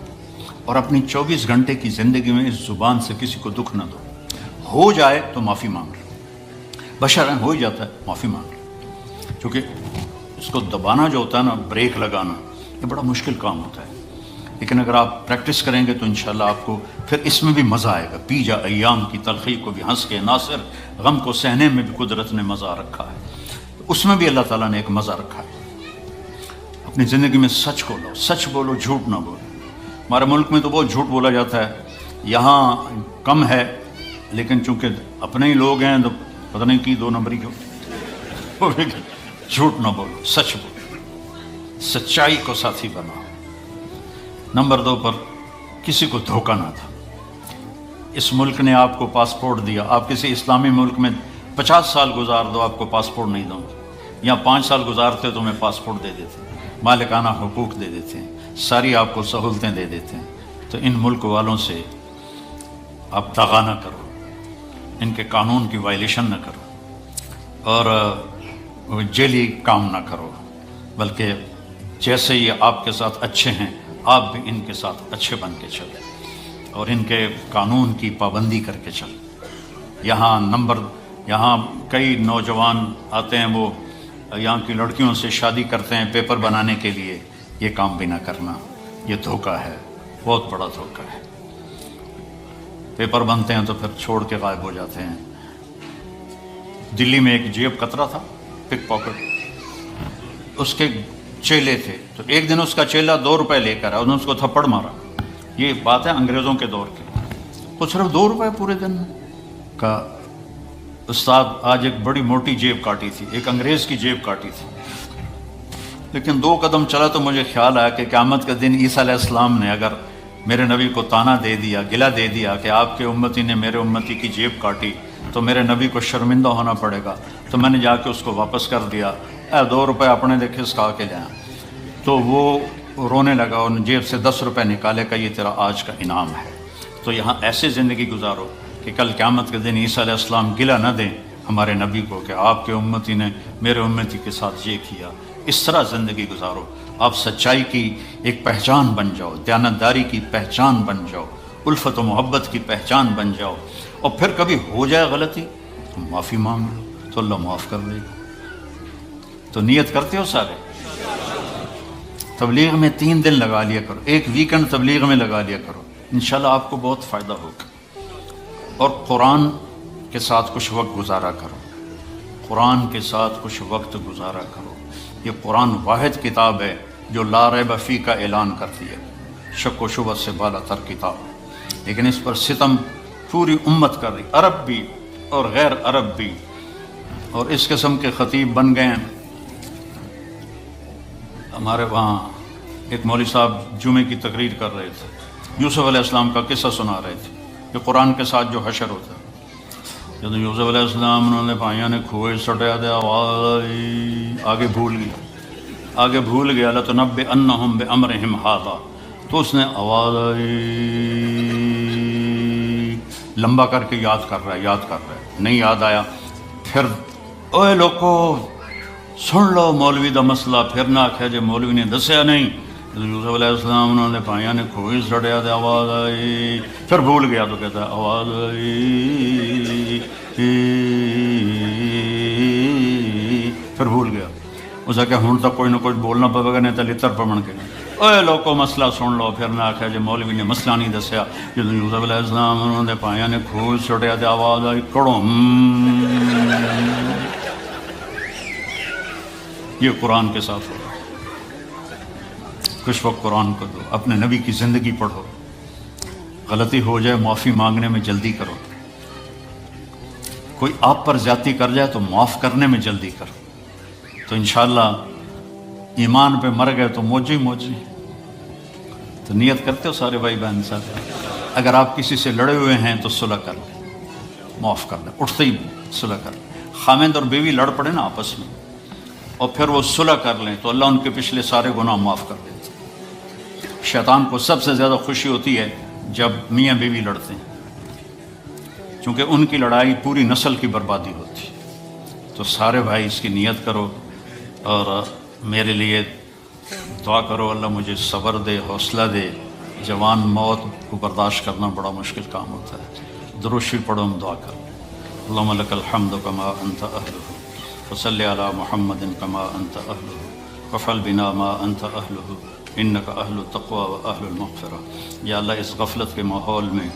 اور اپنی 24 گھنٹے کی زندگی میں اس زبان سے کسی کو دکھ نہ دو۔ ہو جائے تو معافی مانگ لو، بشرً ہو ہی جاتا ہے، معافی مانگ لو، کیونکہ اس کو دبانا جو ہوتا ہے نا، بریک لگانا، یہ بڑا مشکل کام ہوتا ہے، لیکن اگر آپ پریکٹس کریں گے تو انشاءاللہ آپ کو پھر اس میں بھی مزہ آئے گا۔ پی جا ایام کی تلخی کو بھی ہنس کے، ناصر غم کو سہنے میں بھی قدرت نے مزہ رکھا ہے، اس میں بھی اللہ تعالیٰ نے ایک مزہ رکھا ہے۔ اپنی زندگی میں سچ کو لو، سچ بولو، جھوٹ نہ بولو۔ ہمارے ملک میں تو بہت جھوٹ بولا جاتا ہے، یہاں کم ہے، لیکن چونکہ اپنے ہی لوگ ہیں تو پتہ نہیں کی 2 نمبری کیوں۔ جھوٹ نہ بولو، سچ بولو، سچائی کو ساتھی بناؤ۔ نمبر 2 پر کسی کو دھوکہ نہ دو۔ اس ملک نے آپ کو پاسپورٹ دیا، آپ کسی اسلامی ملک میں 50 سال گزار دو، آپ کو پاسپورٹ نہیں دوں گے، یا 5 سال گزارتے تو میں پاسپورٹ دے دیتے، مالکانہ حقوق دے دیتے ہیں، ساری آپ کو سہولتیں دے دیتے ہیں۔ تو ان ملک والوں سے آپ دغا نہ کرو، ان کے قانون کی وائلیشن نہ کرو، اور جیلی کام نہ کرو، بلکہ جیسے یہ آپ کے ساتھ اچھے ہیں، آپ بھی ان کے ساتھ اچھے بن کے چلیں اور ان کے قانون کی پابندی کر کے چلیں۔ یہاں کئی نوجوان آتے ہیں، وہ یہاں کی لڑکیوں سے شادی کرتے ہیں پیپر بنانے کے لیے، یہ کام بھی نہ کرنا، یہ دھوکہ ہے، بہت بڑا دھوکہ ہے۔ پیپر بنتے ہیں تو پھر چھوڑ کے غائب ہو جاتے ہیں۔ دلی میں ایک جیب کترا تھا، پک پاکٹ، اس کے چیلے تھے، تو ایک دن اس کا چیلا 2 روپے لے کر آیا، انہوں نے اس کو تھپڑ مارا۔ یہ بات ہے انگریزوں کے دور کی، وہ صرف 2 روپے پورے دن میں کا استاد آج ایک بڑی موٹی جیب کاٹی تھی، ایک انگریز کی جیب کاٹی تھی، لیکن 2 قدم چلا تو مجھے خیال آیا کہ قیامت کے دن عیسیٰ علیہ السلام نے اگر میرے نبی کو تانا دے دیا، گلہ دے دیا کہ آپ کے امتی نے میرے امتی کی جیب کاٹی، تو میرے نبی کو شرمندہ ہونا پڑے گا، تو میں نے جا کے اس کو واپس کر دیا، 2 روپے اپنے دیکھے اس کھا کے لے آیا۔ تو وہ رونے لگا اور جیب سے 10 روپے نکالے، کہ یہ تیرا آج کا انعام ہے۔ تو یہاں ایسے زندگی گزارو کہ کل قیامت کے دن عیسیٰ علیہ السلام گلہ نہ دیں ہمارے نبی کو کہ آپ کے امتی نے میرے امتی کے ساتھ یہ کیا۔ اس طرح زندگی گزارو، آپ سچائی کی ایک پہچان بن جاؤ، دیانتداری کی پہچان بن جاؤ، الفت و محبت کی پہچان بن جاؤ، اور پھر کبھی ہو جائے غلطی تو معافی مانگ لو تو اللہ معاف کر دے گا۔ تو نیت کرتے ہو سارے؟ تبلیغ میں 3 دن لگا لیا کرو، ایک ویکنڈ تبلیغ میں لگا لیا کرو، انشاءاللہ آپ کو بہت فائدہ ہوگا۔ اور قرآن کے ساتھ کچھ وقت گزارا کرو، قرآن کے ساتھ کچھ وقت گزارا کرو۔ یہ قرآن واحد کتاب ہے جو لا ریب فیہ کا اعلان کرتی ہے، شک و شبہ سے بالا تر کتاب، لیکن اس پر ستم پوری امت کر رہی، عرب بھی اور غیر عرب بھی، اور اس قسم کے خطیب بن گئے ہیں۔ ہمارے وہاں ایک مولوی صاحب جمعے کی تقریر کر رہے تھے، یوسف علیہ السلام کا قصہ سنا رہے تھے کہ قرآن کے ساتھ جو حشر ہوتا ہے، جب یوسف علیہ السلام انہوں نے بھائیوں نے کھوئے سٹیا دیا، آواز آگے بھول گیا لَتُنَبِّئَنَّهُمْ بِأَمْرِهِمْ هَٰذَا، تو اس نے آواز لمبا کر کے یاد کر رہا ہے، نہیں یاد آیا، پھر اوے لوگو سن لو مولوی دا مسئلہ، پھر نہ آکھے جے مولوی نے دسیا نہیں۔ یوسف علیہ السلام انہوں نے بھائیوں نے کھوئی سٹیا دیا، آواز آئی، پھر بھول گیا تو کہتا ہے آواز آئی، پھر بھول گیا، اسے کہ ہوں تک کوئی نہ کوئی بولنا پڑے گا، نہیں تو لتر پڑھ کے اے لوگوں مسئلہ سن لو، پھر نہ آکھے جے مولوی نے مسئلہ نہیں دسیا۔ جب یوسف علیہ السلام انہوں نے بھائیوں نے کھوئی سٹیا دیا، آواز آئی کڑوں۔ یہ قرآن کے ساتھ ہو، کچھ وقت قرآن کو دو، اپنے نبی کی زندگی پڑھو، غلطی ہو جائے معافی مانگنے میں جلدی کرو، کوئی آپ پر زیادتی کر جائے تو معاف کرنے میں جلدی کرو، تو انشاءاللہ ایمان پہ مر گئے تو موجی موجی۔ تو نیت کرتے ہو سارے بھائی بہن ساتھ، اگر آپ کسی سے لڑے ہوئے ہیں تو صلح کر لیں، معاف کر لیں، اٹھتے ہی صلح کر لیں۔ خاوند اور بیوی لڑ پڑے نا آپس میں اور پھر وہ صلح کر لیں تو اللہ ان کے پچھلے سارے گناہ معاف کر دیتے۔ شیطان کو سب سے زیادہ خوشی ہوتی ہے جب میاں بیوی لڑتے ہیں، چونکہ ان کی لڑائی پوری نسل کی بربادی ہوتی ہے۔ تو سارے بھائی اس کی نیت کرو اور میرے لیے دعا کرو اللہ مجھے صبر دے، حوصلہ دے. جوان موت کو برداشت کرنا بڑا مشکل کام ہوتا ہے. درود شریف پڑھو، ہم دعا کریں. اللہم لک الحمد کما انت اہلہ وصلی علی محمد کما انت اہلہ وفعل بنا ما انت اہلہ انک اہل التقوی و اہل المغفرہ. یا اللہ اس غفلت کے ماحول میں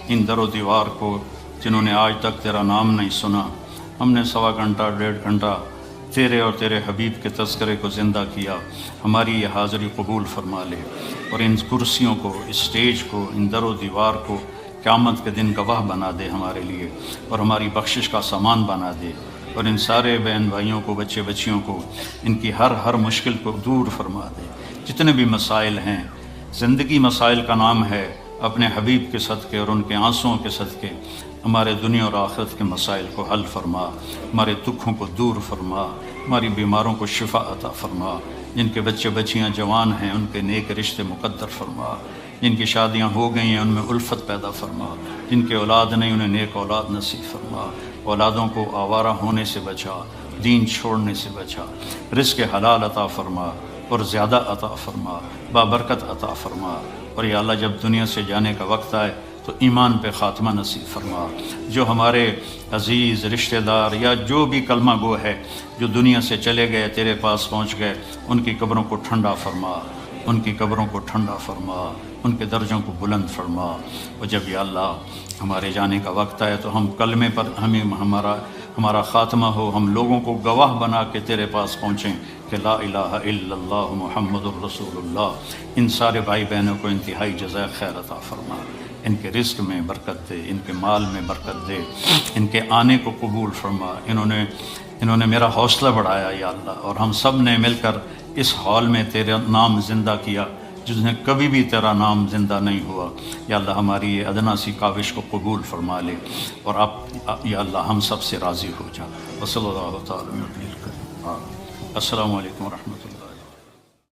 ان در و دیوار کو جنہوں نے آج تک تیرا نام نہیں سنا، ہم نے 1.25 گھنٹہ 1.5 گھنٹہ تیرے اور تیرے حبیب کے تذکرے کو زندہ کیا، ہماری یہ حاضری قبول فرما لے، اور ان کرسیوں کو، اسٹیج کو، ان در و دیوار کو قیامت کے دن گواہ بنا دے ہمارے لیے، اور ہماری بخشش کا سامان بنا دے. اور ان سارے بہن بھائیوں کو، بچے بچیوں کو، ان کی ہر مشکل کو دور فرما دے. جتنے بھی مسائل ہیں، زندگی مسائل کا نام ہے، اپنے حبیب کے صدقے اور ان کے آنسوؤں کے صدقے ہمارے دنیا اور آخرت کے مسائل کو حل فرما، ہمارے دکھوں کو دور فرما، ہماری بیماروں کو شفا عطا فرما. جن کے بچے بچیاں جوان ہیں ان کے نیک رشتے مقدر فرما، جن کی شادیاں ہو گئی ہیں ان میں الفت پیدا فرما، جن کے اولاد نہیں انہیں نیک اولاد نصیب فرما. اولادوں کو آوارہ ہونے سے بچا، دین چھوڑنے سے بچا. رزق حلال عطا فرما اور زیادہ عطا فرما، بابرکت عطا فرما. اور یا اللہ جب دنیا سے جانے کا وقت آئے تو ایمان پہ خاتمہ نصیب فرما. جو ہمارے عزیز رشتہ دار یا جو بھی کلمہ گو ہے جو دنیا سے چلے گئے، تیرے پاس پہنچ گئے، ان کی قبروں کو ٹھنڈا فرما، ان کی قبروں کو ٹھنڈا فرما، ان کے درجوں کو بلند فرما. اور جب یا اللہ ہمارے جانے کا وقت آئے تو ہم کلمے پر ہمارا خاتمہ ہو، ہم لوگوں کو گواہ بنا کے تیرے پاس پہنچیں کہ لا الہ الا اللہ محمد الرسول اللہ. ان سارے بھائی بہنوں کو انتہائی جزائے خیر عطا فرما، ان کے رزق میں برکت دے، ان کے مال میں برکت دے، ان کے آنے کو قبول فرما. انہوں نے میرا حوصلہ بڑھایا یا اللہ، اور ہم سب نے مل کر اس ہال میں تیرا نام زندہ کیا جس نے کبھی بھی تیرا نام زندہ نہیں ہوا. یا اللہ ہماری یہ ادنا سی کاوش کو قبول فرما لے، اور آپ یا اللہ ہم سب سے راضی ہو جا. وصلی اللہ تعالی علیہ وسلم. السلام علیکم ورحمۃ اللہ.